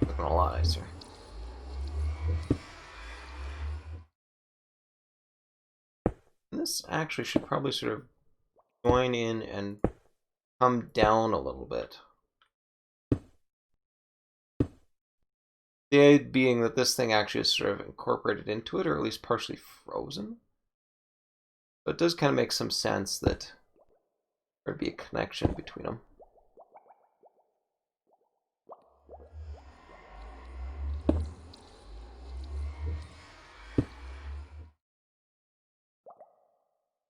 [SPEAKER 1] Looking a lot nicer. This actually should probably sort of join in and come down a little bit. The idea being that this thing actually is sort of incorporated into it, or at least partially frozen. But it does kind of make some sense that there'd be a connection between them.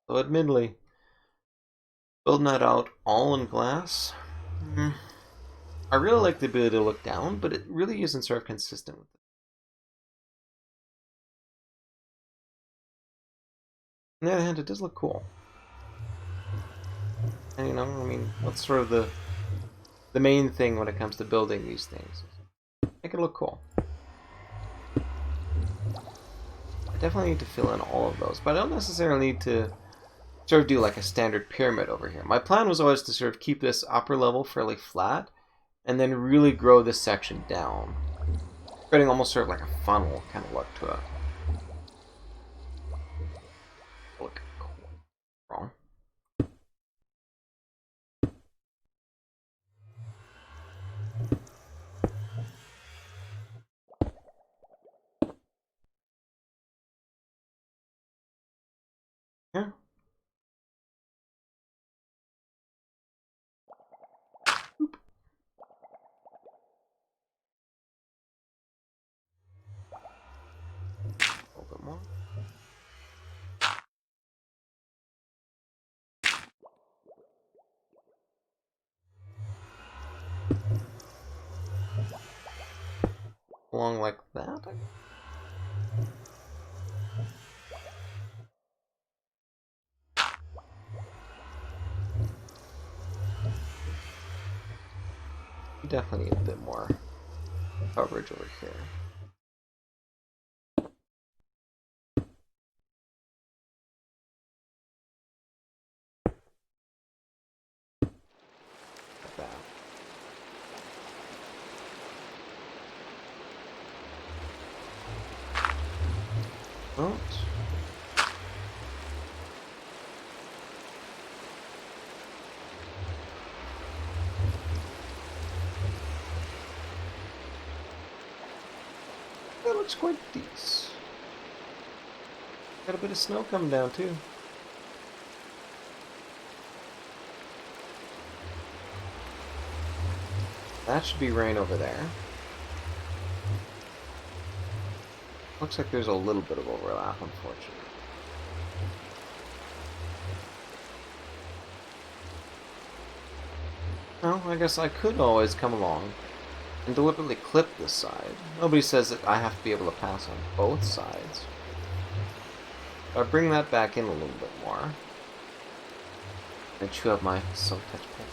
[SPEAKER 1] So admittedly, building that out all in glass, I really like the ability to look down, but it really isn't sort of consistent with it. On the other hand, it does look cool. And you know, I mean, what's sort of the main thing when it comes to building these things? Make it look cool. I definitely need to fill in all of those, but I don't necessarily need to sort of do like a standard pyramid over here. My plan was always to sort of keep this upper level fairly flat, and then really grow this section down, creating almost sort of like a funnel kind of look to it. Look cool. Wrong. Yeah. Oop. A little bit more. Along like that. You definitely need a bit more coverage over here. Like that. Well, that looks quite decent. Got a bit of snow coming down too. That should be rain over there. Looks like there's a little bit of overlap, unfortunately. Well, I guess I could always come along and deliberately clip this side. Nobody says that I have to be able to pass on both sides. But I bring that back in a little bit more. And chew up my Silk Touch paper.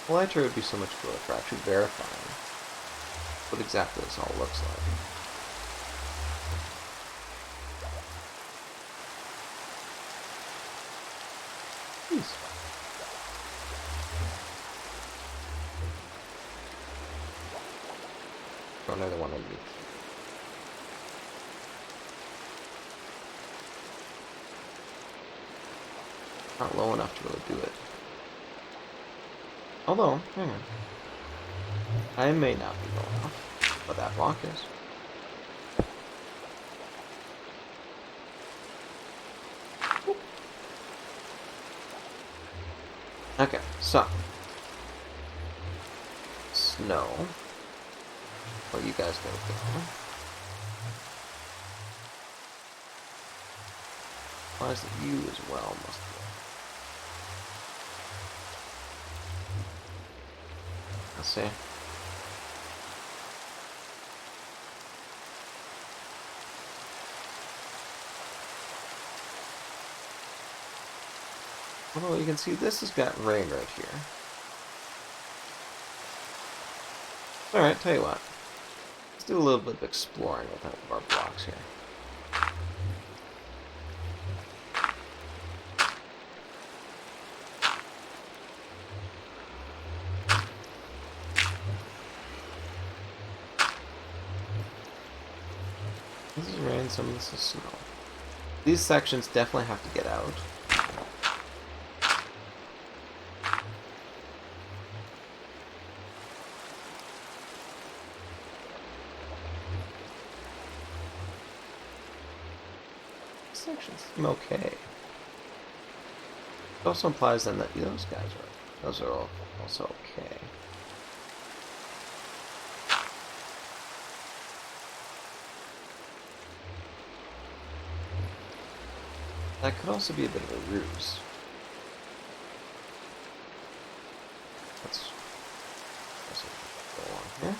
[SPEAKER 1] Elytra would be so much cooler for actually verifying what exactly this all looks like. Jeez. Oh, another one underneath. Not low enough to really do it. Although, hang on. I may not be low enough, but that block is. Okay, so. Snow. Well, you guys gotta go. Applies to you as well, must be. Let's see. Well, you can see this has got rain right here. Alright, tell you what. Let's do a little bit of exploring with our blocks here. This is rain, some of this is snow. These sections definitely have to get out. I'm okay. It also implies then that those are all also okay. That could also be a bit of a ruse. Let's go along here.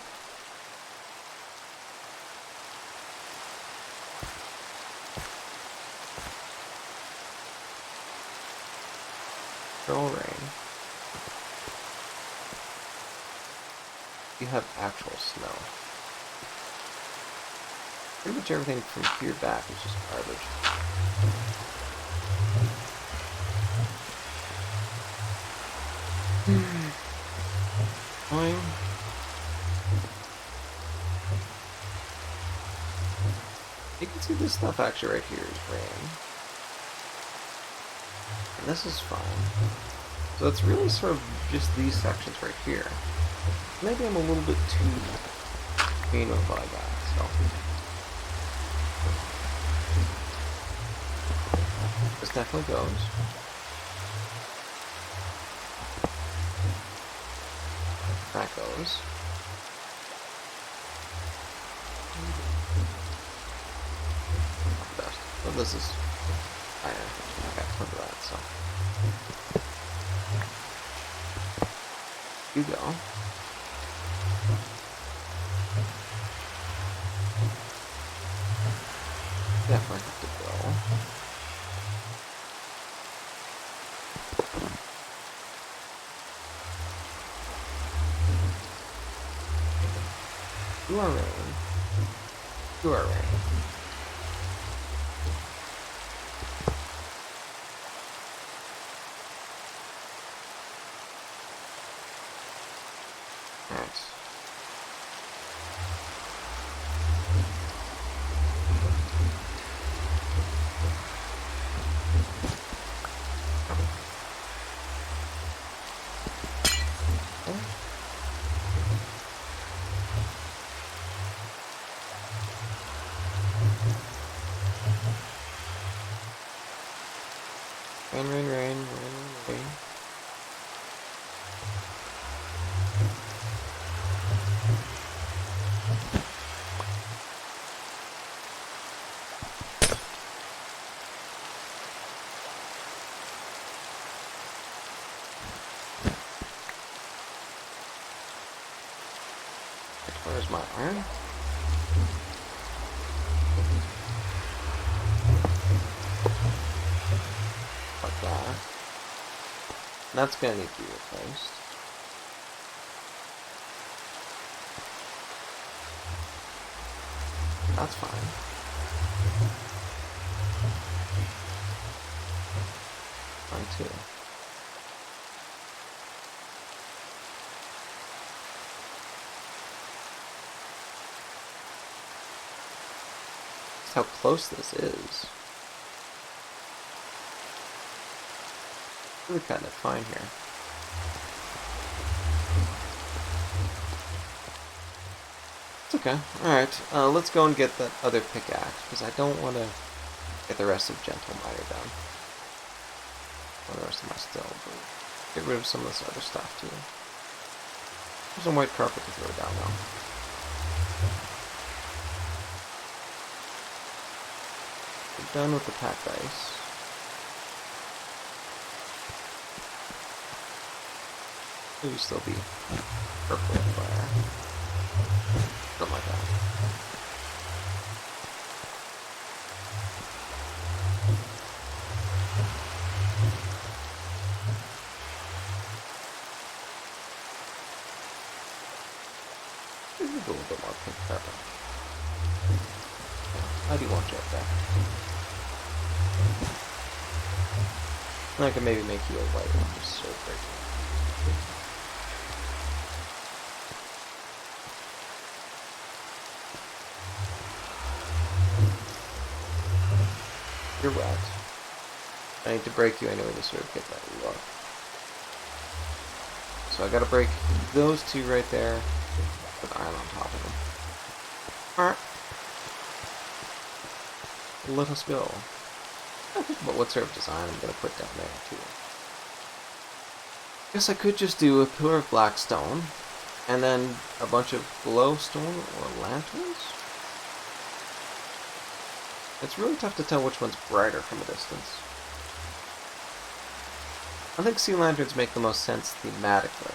[SPEAKER 1] Control rain. You have actual snow. Pretty much everything from here back is just garbage. Fine. You can see this stuff actually right here is rain. And this is fine. So it's really sort of just these sections right here. Maybe I'm a little bit too mean with what I got, so. This definitely goes. That goes. Not the best. But this is higher. Okay, look at that, so. You go. Definitely have to go. You are rain. You are rain. Alright. Rain, rain, rain, rain, rain. Where's my iron? Like that. And that's gonna need to be replaced. That's fine. Fine too. That's how close this is. Really cutting it fine here. It's okay. Alright, let's go and get that other pickaxe, because I don't want to get the rest of Gentle Miner done. Or the rest of my steel, but get rid of some of this other stuff too. There's some white carpet to throw down now. We're done with the packed ice. Maybe still be purple fire. Something like that. Maybe a little bit more pink pepper. Yeah, I do want you up there. And I can maybe make you a white one just so great. You're wet. I need to break you anyway to sort of get that look. So I gotta break those two right there with iron on top of them. Alright. Let us go. But what sort of design I'm gonna put down there too. Guess I could just do a pillar of black stone, and then a bunch of glowstone or lanterns. It's really tough to tell which one's brighter from a distance. I think sea lanterns make the most sense thematically.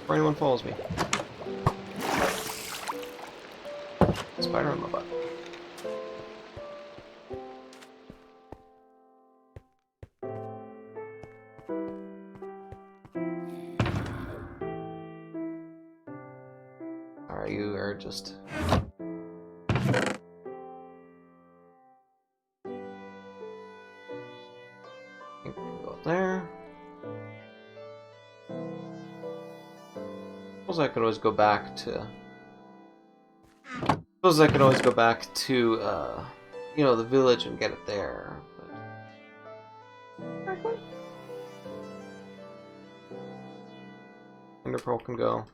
[SPEAKER 1] Before anyone follows me. Spider on my butt. Alright, you are just... Go up there. Suppose I could always go back to... Suppose I could always go back to, you know, the village and get it there. But... Ender Pearl can go.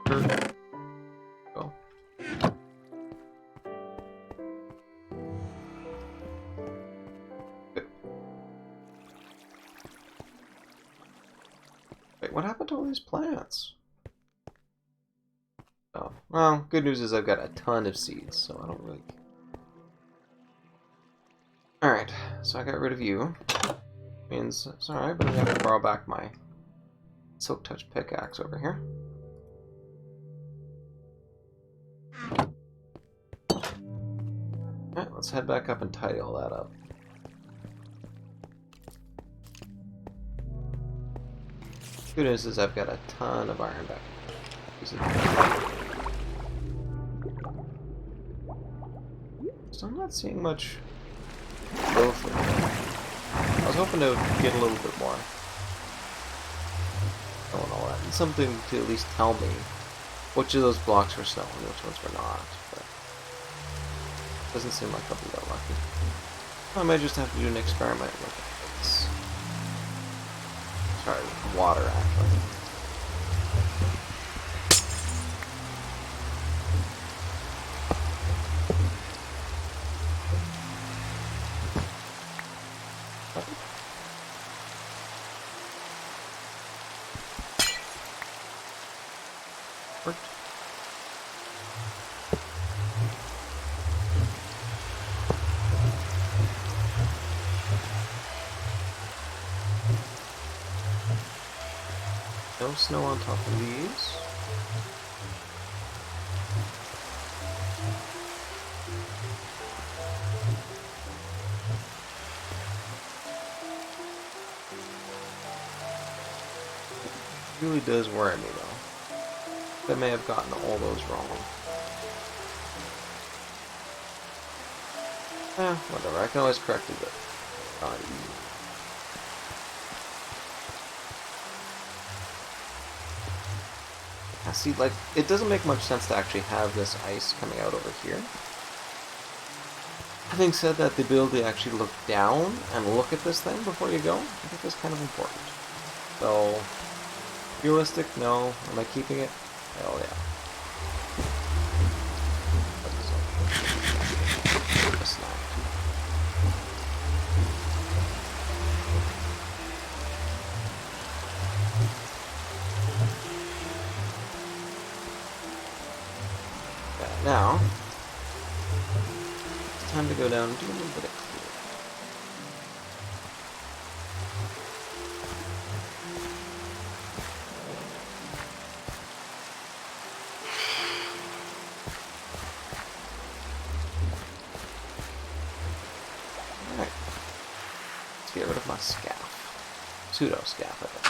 [SPEAKER 1] Go. Good. Wait, what happened to all these plants? Oh, well, good news is I've got a ton of seeds, so I don't really... Alright, so I got rid of you. Means it's alright, but I'm gonna have to borrow back my Silk Touch pickaxe over here. Alright, let's head back up and tidy all that up. Good news is I've got a ton of iron back. So I'm not seeing much growth. I was hoping to get a little bit more. Oh, and all that. And something to at least tell me which of those blocks were snow and which ones were not. But it doesn't seem like I'll be that lucky. I might just have to do an experiment with this. Sorry, water actually. Worked. No snow on top of these. It really does worry me though. I may have gotten all those wrong. Whatever, I can always correct it, but not easy. See, like, it doesn't make much sense to actually have this ice coming out over here. Having said that, the ability to actually look down and look at this thing before you go, I think is kind of important. So, realistic? No. Am I keeping it? Hell yeah. A snack. Now, it's time to go down and do a little bit of clearing. Alright. Let's get rid of my scaff. Pseudo-scaff, I think.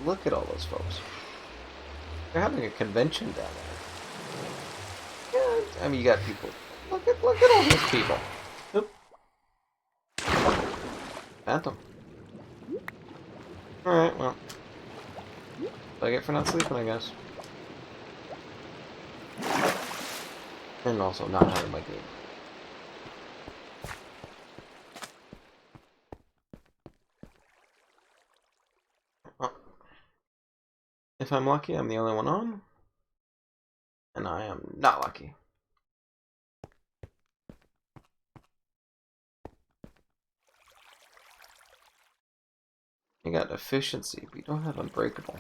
[SPEAKER 1] Look at all those folks. They're having a convention down there. Yeah, I mean, you got people. Look at all those people. Oop. Phantom. Alright, well. What I get for not sleeping, I guess. And also not having my game. If I'm lucky, I'm the only one on. And I am not lucky. You got efficiency, but you don't have unbreakable.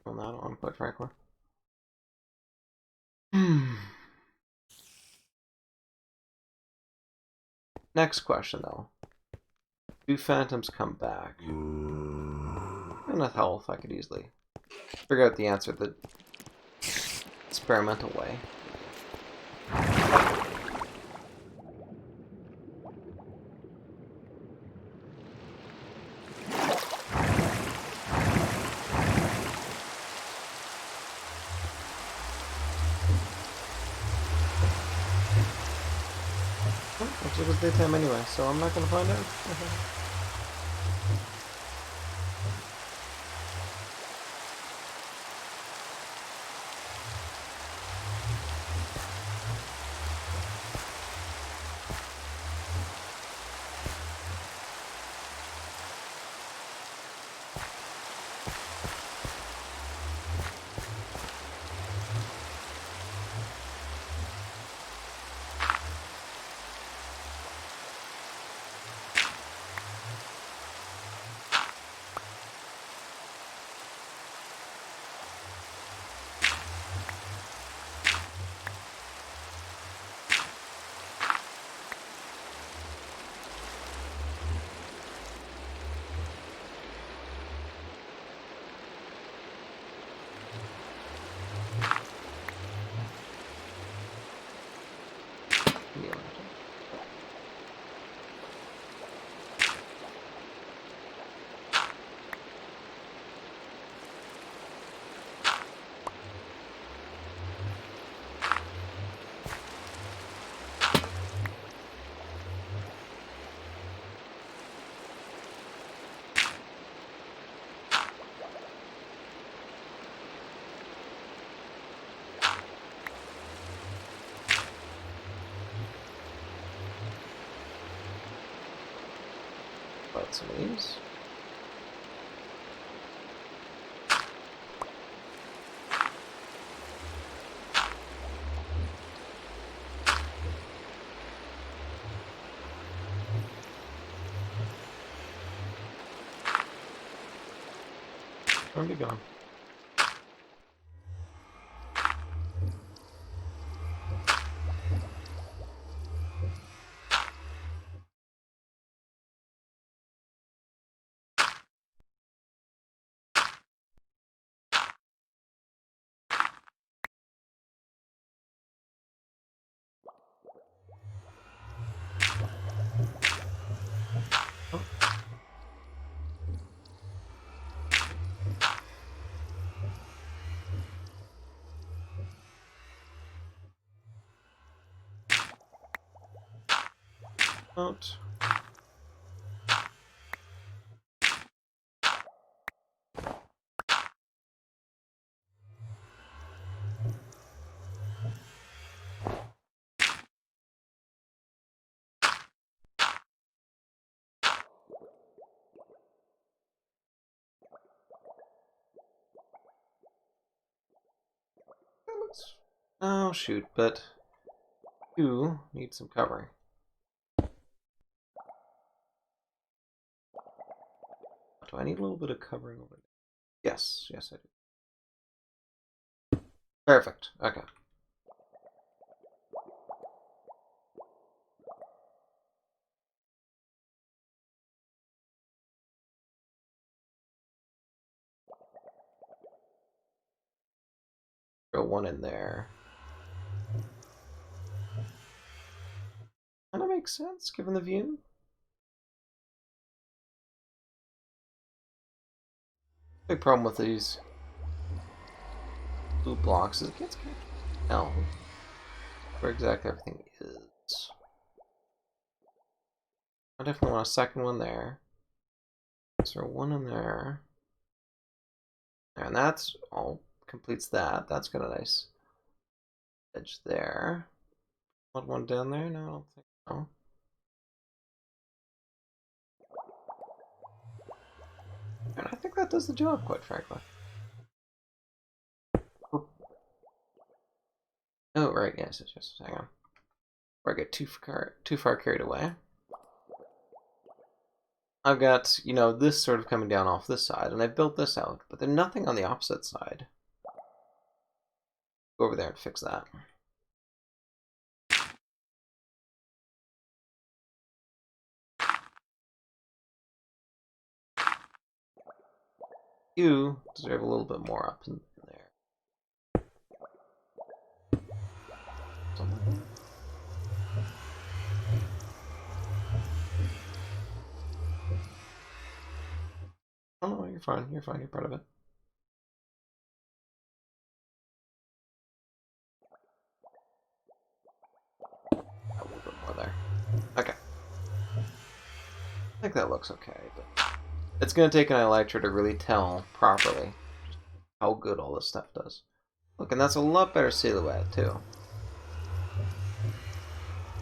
[SPEAKER 1] Well, not on, quite frankly. Next question, though. Do phantoms come back? Enough health, I could easily figure out the answer the experimental way. Looks like it's daytime anyway, so I'm not gonna find out. Some of these. Where are we going? Out. Oh shoot, but you need some covering. Do I need a little bit of covering over there? Yes, yes I do. Perfect, okay. Throw one in there. Kinda makes sense given the view. Big problem with these blue blocks is it gets kind of tell where exactly everything is. I definitely want a second one there. So one in there. And that's all completes that. That's got a nice edge there. Want one down there? No, I don't think so. And I think that does the job, quite frankly. Oh, right, yes, hang on. Before I get too far carried away. I've got, you know, this sort of coming down off this side, and I've built this out, but there's nothing on the opposite side. Go over there and fix that. You deserve a little bit more up in there. Something like that. Oh, no, you're fine. You're fine. You're part of it. A little bit more there. Okay. I think that looks okay, but it's going to take an Elytra to really tell properly how good all this stuff does. Look, and that's a lot better silhouette, too.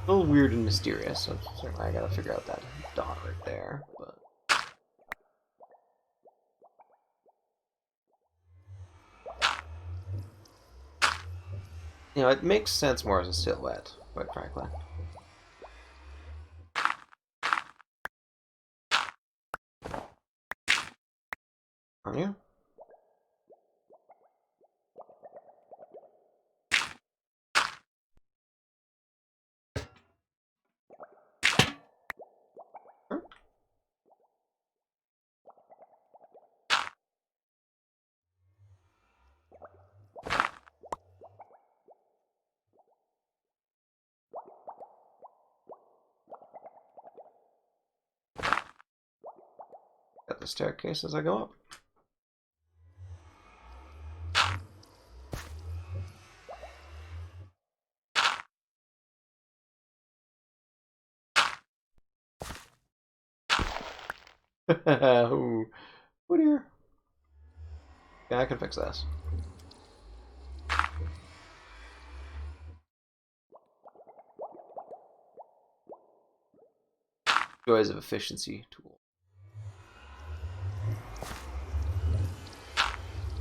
[SPEAKER 1] A little weird and mysterious, so certainly I gotta figure out that dot right there, but... You know, it makes sense more as a silhouette, quite frankly. On you? Sure. Got the staircase as I go up. Ooh. Oh dear. Yeah, I can fix this. Joys of efficiency tool.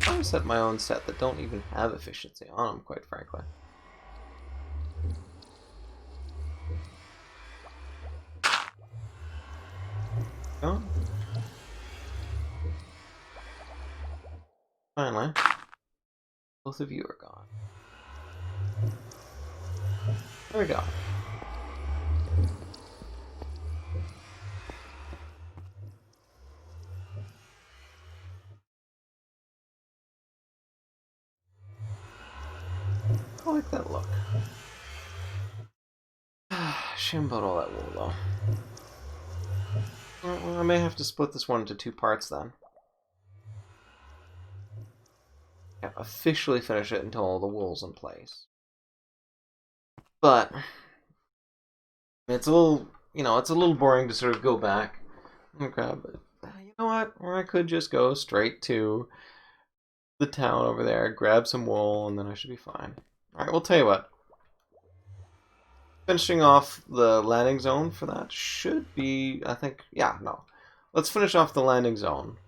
[SPEAKER 1] I set my own set that don't even have efficiency on them, quite frankly. Oh. Finally, both of you are gone. There we go. I like that look. Shame about all that wool, though. Well, I may have to split this one into two parts then. Can't officially finish it until all the wool's in place. But it's a little, you know, it's a little boring to sort of go back and grab it. You know what? Or I could just go straight to the town over there, grab some wool, and then I should be fine. Alright, we'll tell you what. Finishing off the landing zone for that should be, I think, yeah, no. Let's finish off the landing zone.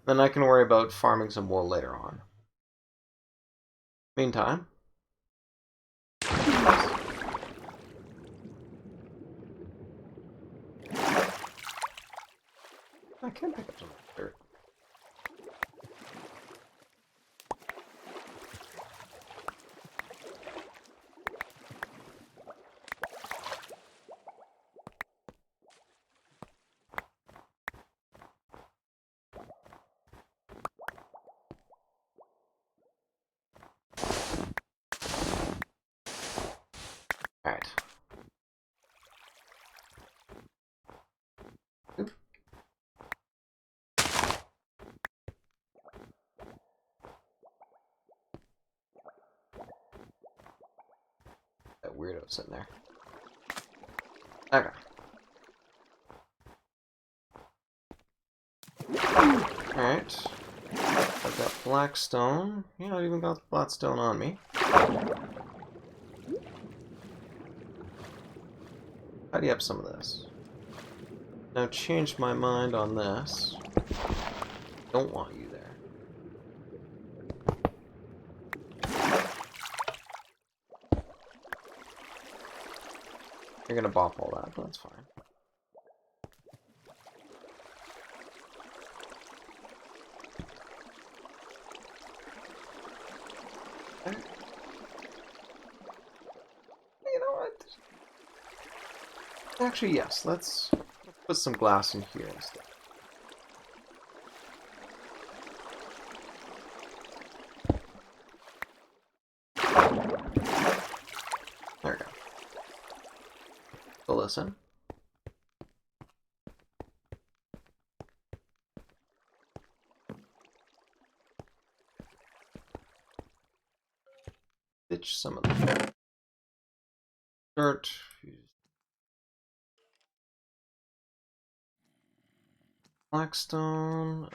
[SPEAKER 1] Then I can worry about farming some wool later on. Meantime. I can pick up some dirt. Alright. That weirdo sitting there. Okay. Alright. I've got black stone. Yeah, I've even got black stone on me. Tidy up some of this. Now change my mind on this. Don't want you there. You're gonna bop all that, but that's fine. Okay. You know what? Actually, yes. Let's put some glass in here instead. There we go. So listen. Ditch some of the dirt. Blackstone.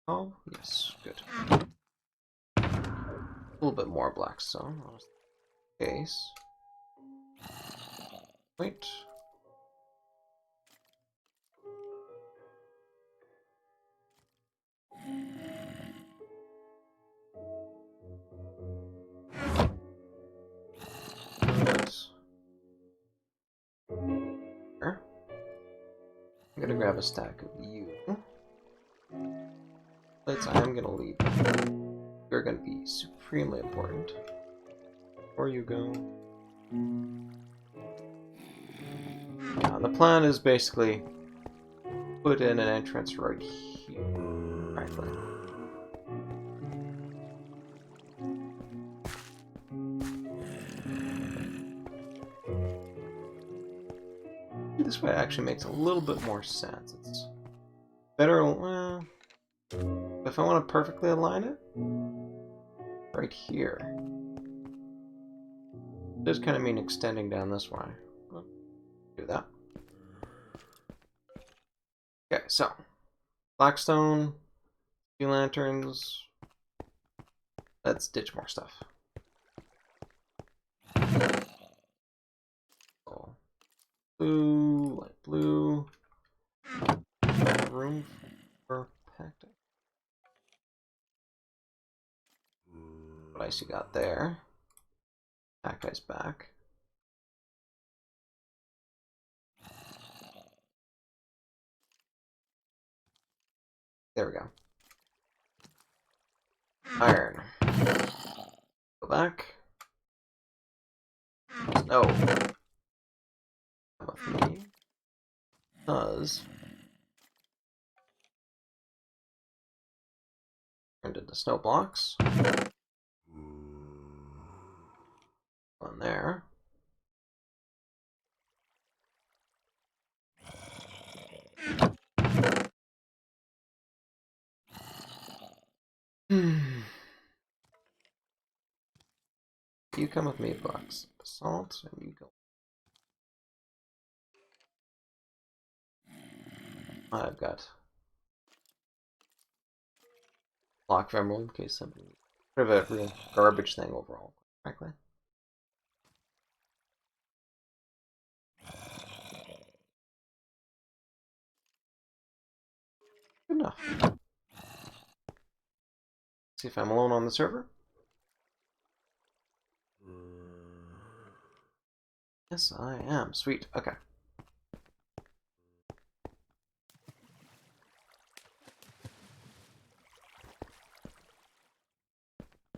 [SPEAKER 1] Oh, yes, good. A little bit more blackstone. Case. Wait. Here. I'm gonna grab a stack of you. Plates I am gonna leave. You're gonna be supremely important. Before you go. Yeah, the plan is basically put in an entrance right here. Right there. This way actually makes a little bit more sense. It's better, well, if I want to perfectly align it, right here. It does kind of mean extending down this way. Well, do that. Okay, so Blackstone, few lanterns. Let's ditch more stuff. Oh. Blue, light blue. Room for packed. What else you got there? That guy's back. There we go. Iron. Go back. No. With me. Does. Turned into snow blocks. One there. You come with me, blocks. Basalt, and you go. I've got block of emerald in case somebody sort of a real garbage thing overall, frankly. Good enough. See if I'm alone on the server. Yes, I am. Sweet. Okay.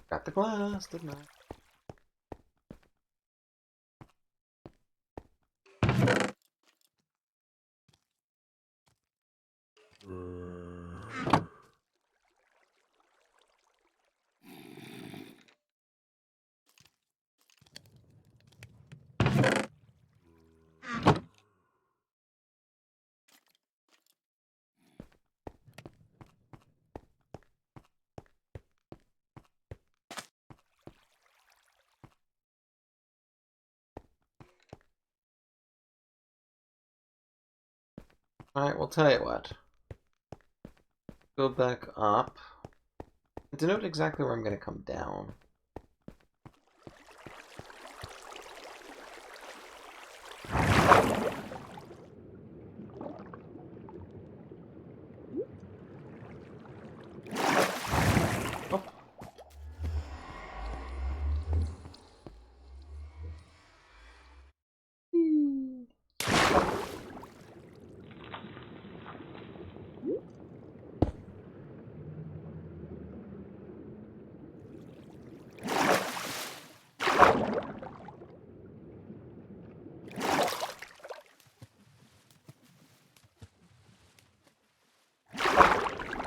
[SPEAKER 1] Got the glass, didn't I? Alright, we'll tell you what. Go back up. And to note exactly where I'm going to come down.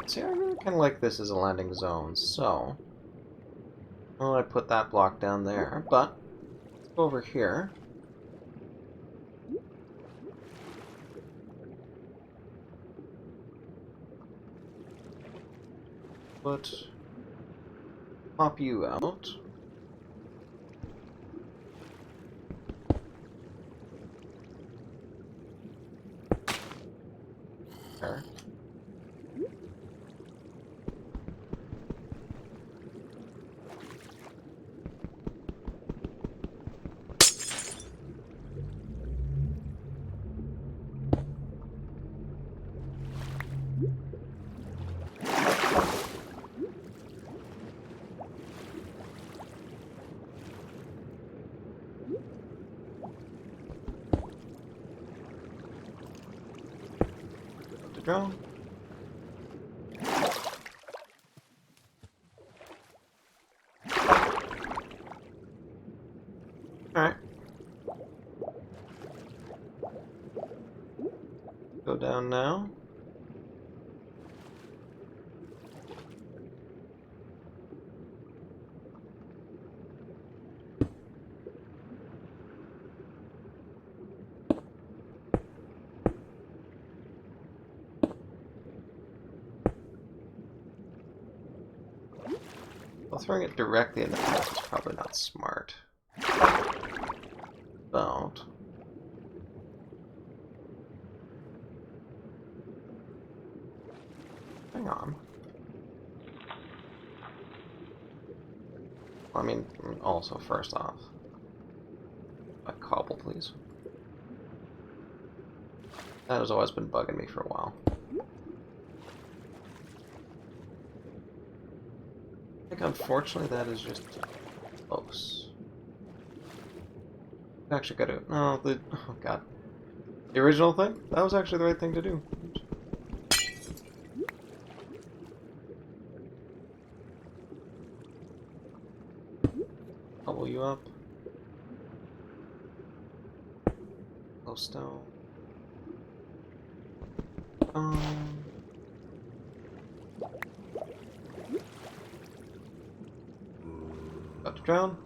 [SPEAKER 1] See, I really kind of like this as a landing zone, so... Well, I put that block down there, but... Let's go over here. But... Pop you out. There. Drone. Alright. Go down now. Well, throwing it directly in the path is probably not smart. But... Hang on. Well, I mean, also, first off... A cobble, please. That has always been bugging me for a while. I think, unfortunately, that is just close. Actually, gotta... No, the... Oh, God. The original thing? That was actually the right thing to do. Bubble you up. Stone. About to drown.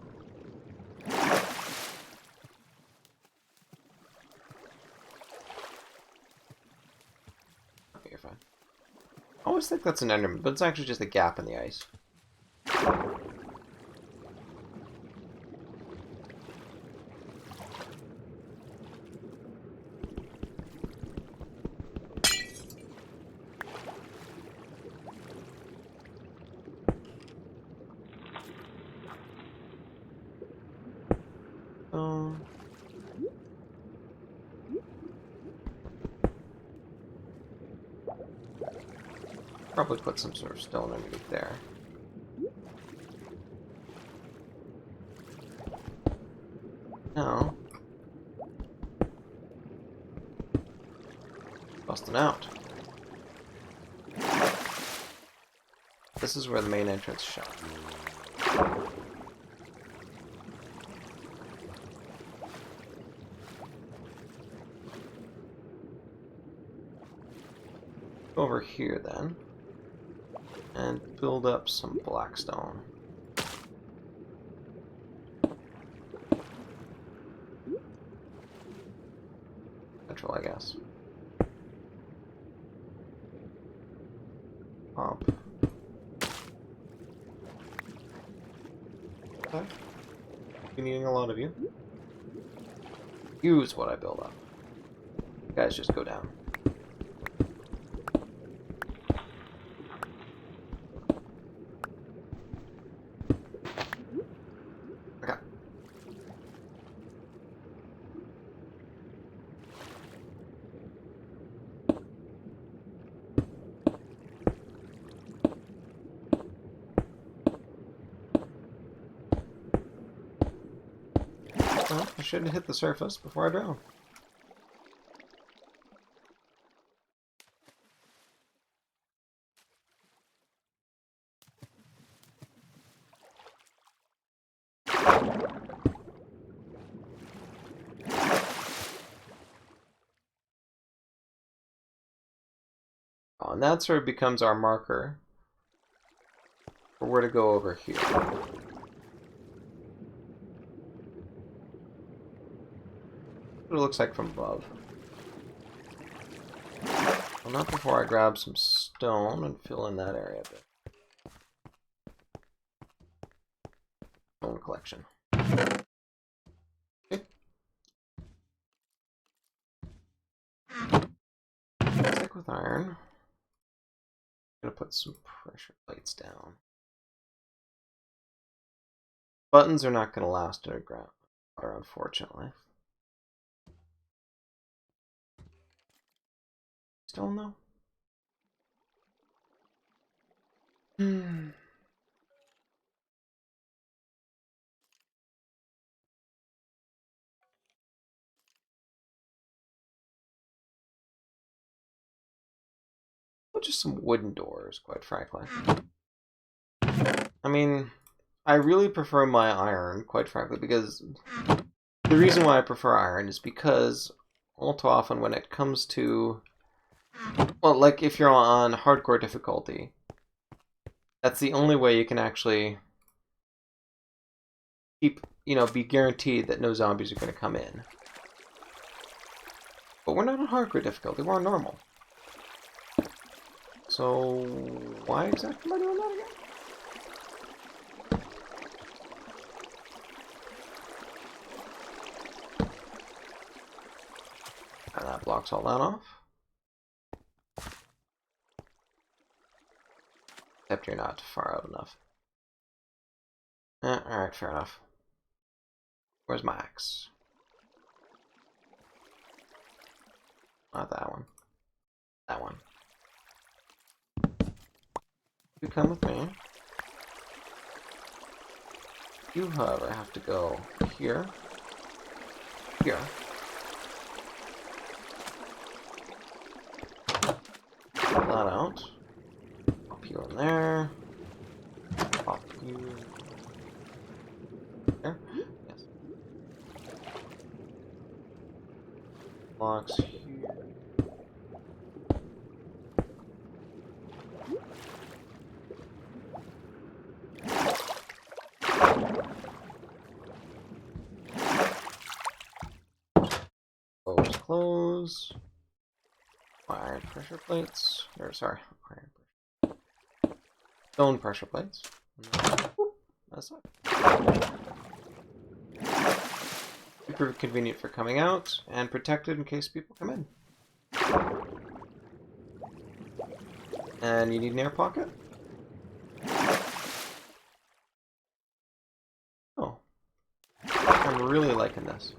[SPEAKER 1] Okay, you're fine. I always think that's an enderman, but it's actually just a gap in the ice. Probably put some sort of stone underneath there. Now, busting out. This is where the main entrance shot. Over here then, and build up some blackstone. Central, I guess. Pop. Okay. Been eating a lot of you. Use what I build up. You guys just go down. Well, I shouldn't hit the surface before I drown. Oh, and that sort of becomes our marker for where to go over here. What it looks like from above. Well, not before I grab some stone and fill in that area a bit. Stone collection. Okay. Stick with iron. I'm gonna put some pressure plates down. Buttons are not gonna last underground water, unfortunately. Stone though? Well, just some wooden doors, quite frankly. I mean, I really prefer my iron, quite frankly, because the reason why I prefer iron is because all too often when it comes to, well, like if you're on hardcore difficulty, that's the only way you can actually keep, be guaranteed that no zombies are going to come in. But we're not on hardcore difficulty, we're on normal. So, why exactly am I doing that again? And that blocks all that off. Except you're not far out enough. Alright, fair enough. Where's my axe? Not that one. That one. You come with me. You, however, have to go here. Here. Pull that out. Pop you in there. Pop you there. Yes. Blocks here. Close. Iron pressure plates. Or sorry, iron pressure. Stone pressure plates. Whoop, that's it. Super convenient for coming out and protected in case people come in. And you need an air pocket? Oh. I'm really liking this.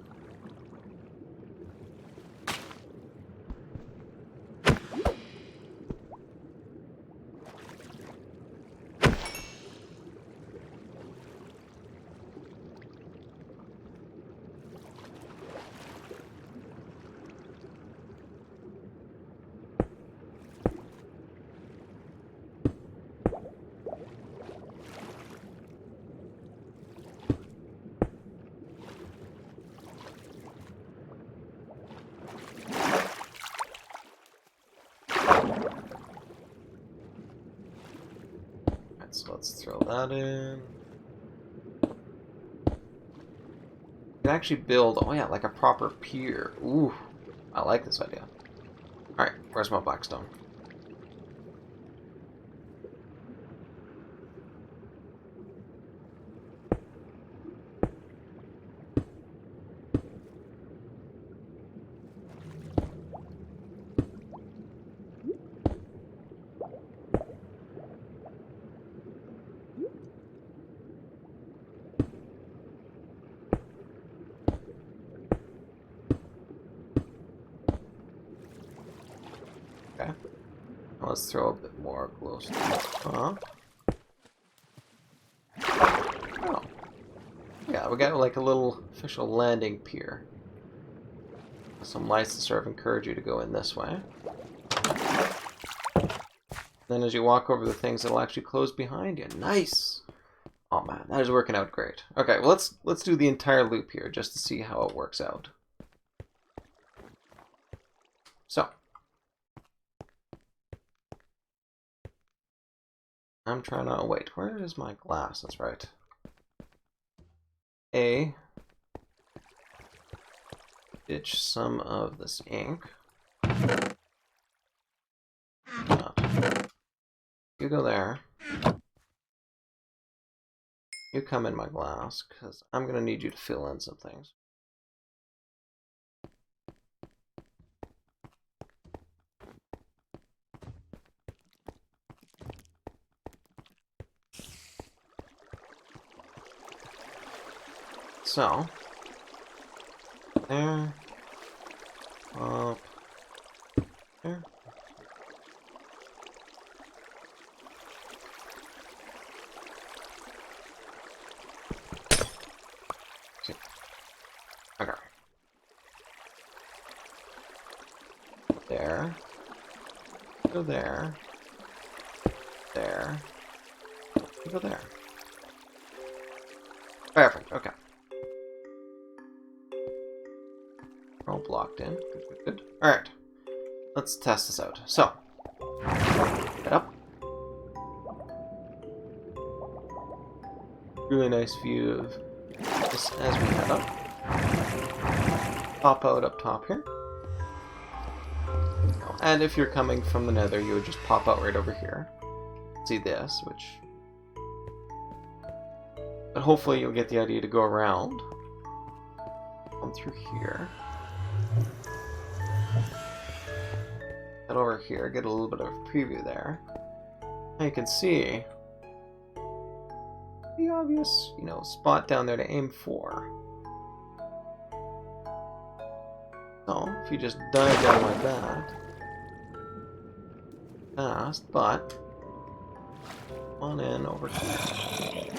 [SPEAKER 1] So let's throw that in. You can actually build, oh yeah, like a proper pier. Ooh, I like this idea. Alright, where's my blackstone? Okay. Now let's throw a bit more close. Oh. Yeah, we got like a little official landing pier. Some lights to sort of encourage you to go in this way. Then as you walk over the things, it'll actually close behind you. Nice! Oh man, that is working out great. Okay, well let's do the entire loop here just to see how it works out. So, I'm trying to... Wait, where is my glass? That's right. A. Ditch some of this ink. You go there. You come in my glass, because I'm going to need you to fill in some things. So, there, up, there. See. Okay. There. Go there. There. Go there. Perfect, okay. All blocked in. Good, good, good. Alright. Let's test this out. So, head up. Really nice view of this as we head up. Pop out up top here. And if you're coming from the Nether, you would just pop out right over here. See this, which... But hopefully you'll get the idea to go around. Come through here. Head over here, get a little bit of a preview there. Now you can see the obvious, you know, spot down there to aim for. So, if you just dive down like that, fast, but on in over here.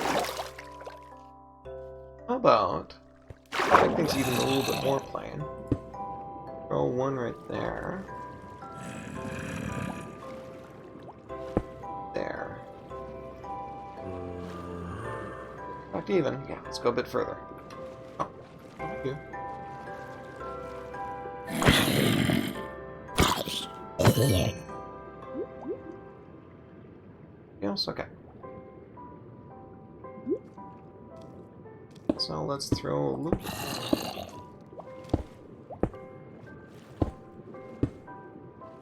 [SPEAKER 1] How about make things even a little bit more plain? Throw one right there. There. Back to even. Yeah, let's go a bit further. Oh, thank you. Yes, okay. So let's throw a loop.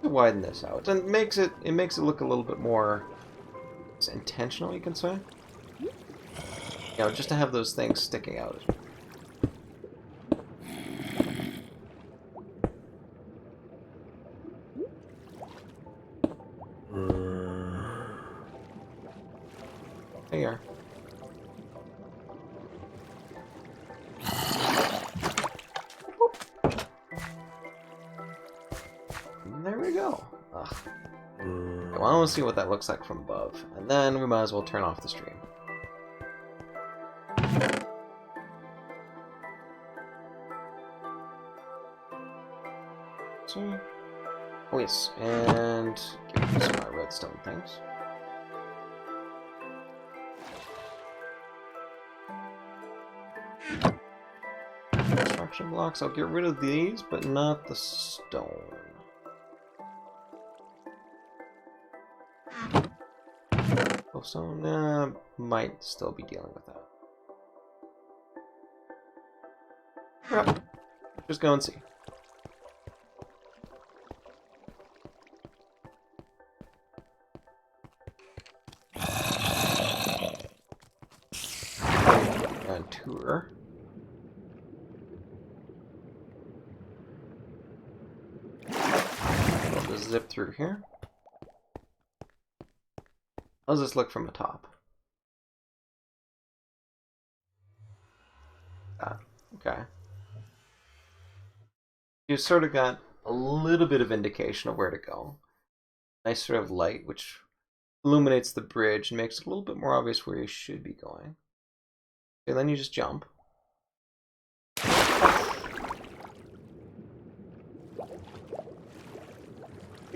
[SPEAKER 1] Widen this out, and it makes it look a little bit more intentional, you can say. You know, just to have those things sticking out. Here. There we go. Ugh. Okay, well, I want to see what that looks like from above, and then we might as well turn off the stream. So, oh yes, and give me some of my redstone things. Construction blocks. I'll get rid of these, but not the stone. So, might still be dealing with that. Yep. Just go and see. And tour. I'll just zip through here. How does this look from the top? Okay. You sort of got a little bit of indication of where to go. Nice sort of light, which illuminates the bridge and makes it a little bit more obvious where you should be going. Okay, then you just jump.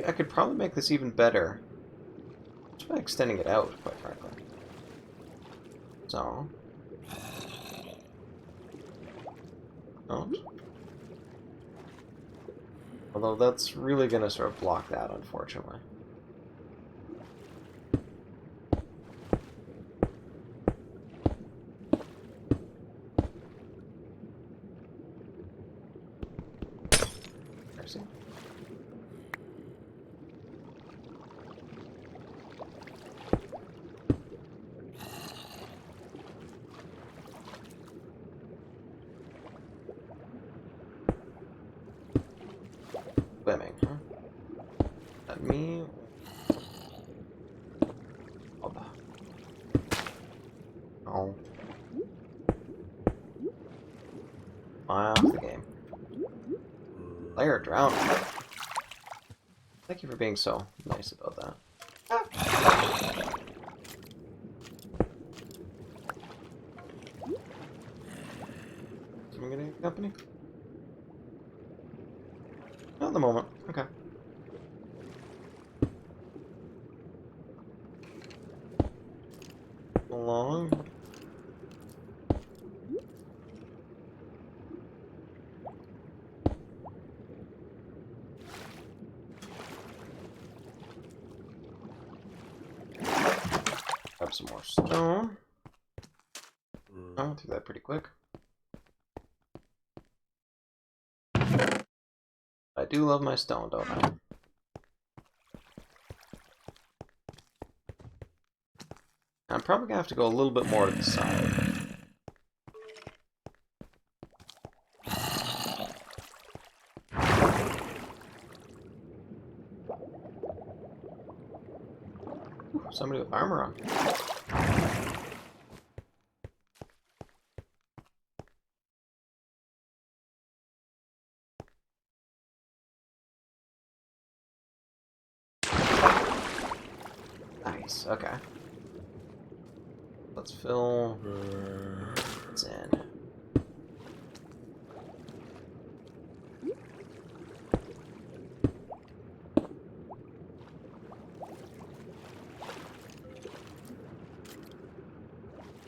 [SPEAKER 1] I could probably make this even better just by extending it out, quite frankly. So. Oh. Although that's really going to sort of block that, unfortunately. that me? Oh. Off the game. Player drowned. Thank you for being so nice about that. Am I getting a company? Not at the moment. Okay. Along. Grab some more stone. I went through that pretty quick. I do love my stone, don't I? I'm probably gonna have to go a little bit more to the side. Ooh, somebody with armor on. Nice, okay. Let's fill it's in.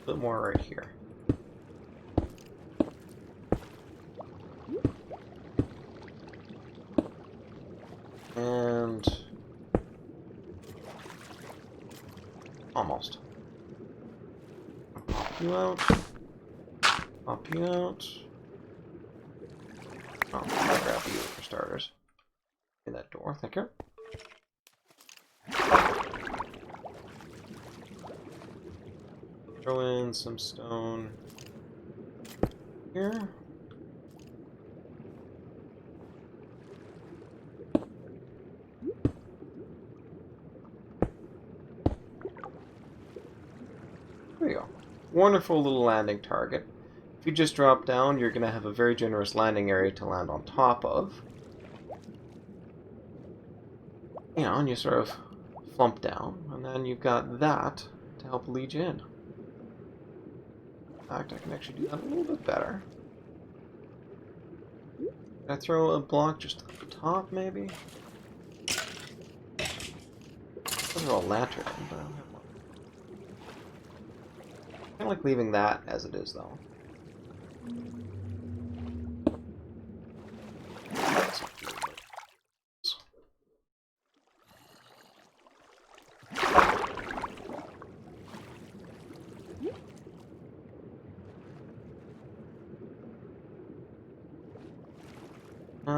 [SPEAKER 1] A bit more right here. And almost. Pop you out. Pop you out. Oh, I'll grab you for starters. In that door, thank you. Throw in some stone here. There you go. Wonderful little landing target. If you just drop down, you're going to have a very generous landing area to land on top of. You know, and you sort of flump down, and then you've got that to help lead you in. In fact, I can actually do that a little bit better. Can I throw a block just at the top, maybe? Those are all lantern, but I don't have one. I kind of like leaving that as it is, though.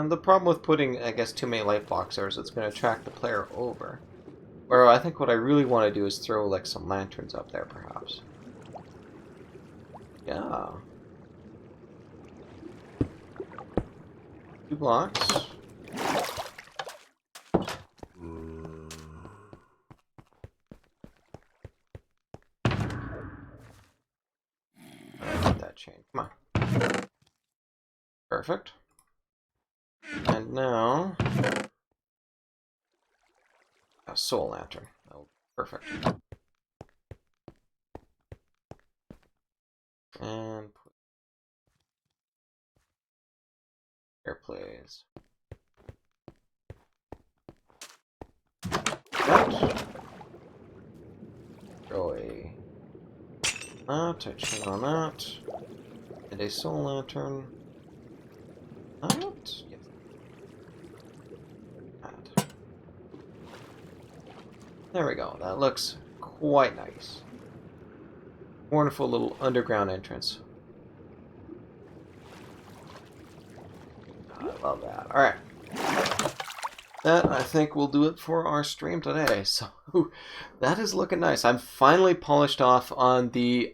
[SPEAKER 1] The problem with putting, I guess, too many light blocks there is it's going to attract the player over. Where I think what I really want to do is throw, like, some lanterns up there, perhaps. Yeah. 2 blocks. Get that chain. Come on. Perfect. And now, a soul lantern. Oh, perfect. And put here, please. That. Throw a chain on that, and a soul lantern. Yes. There we go. That looks quite nice. Wonderful little underground entrance. I love that. Alright. That, I think, will do it for our stream today. So, that is looking nice. I'm finally polished off on the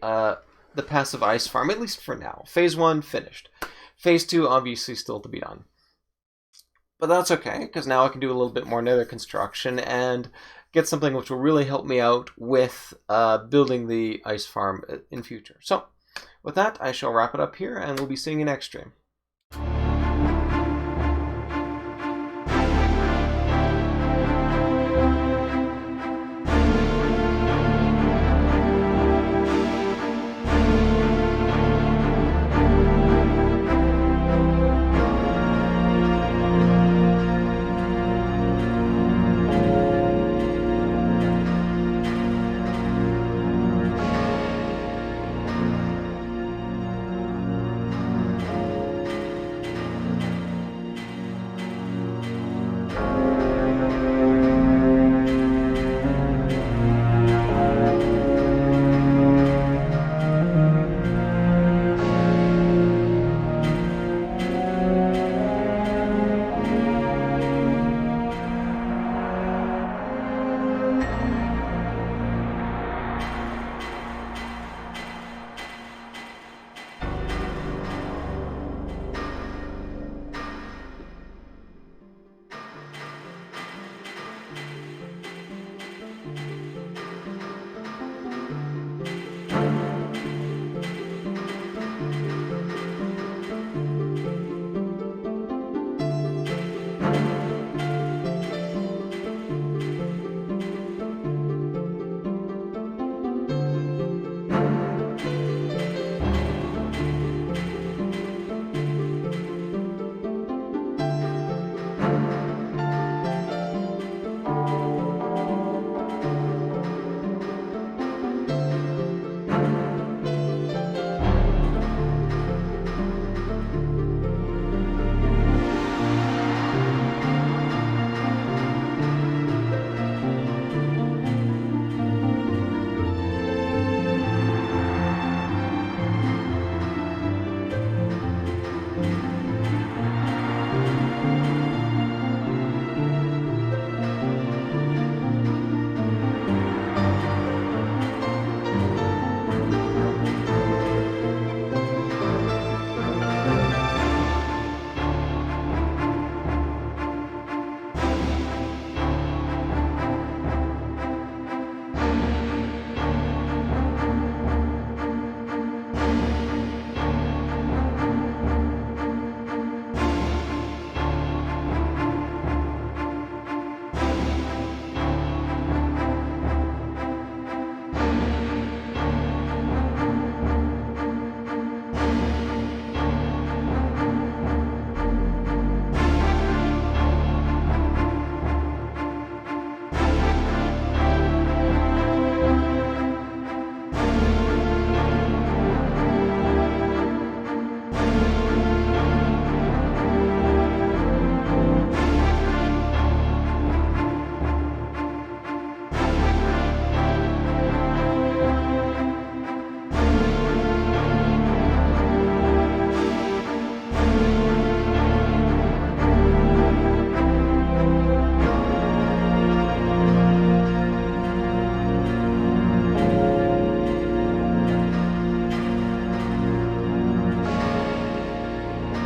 [SPEAKER 1] passive ice farm, at least for now. Phase 1 finished. Phase 2, obviously, still to be done. But that's okay, because now I can do a little bit more nether construction and get something which will really help me out with building the ice farm in future. So, with that, I shall wrap it up here, and we'll be seeing you next stream.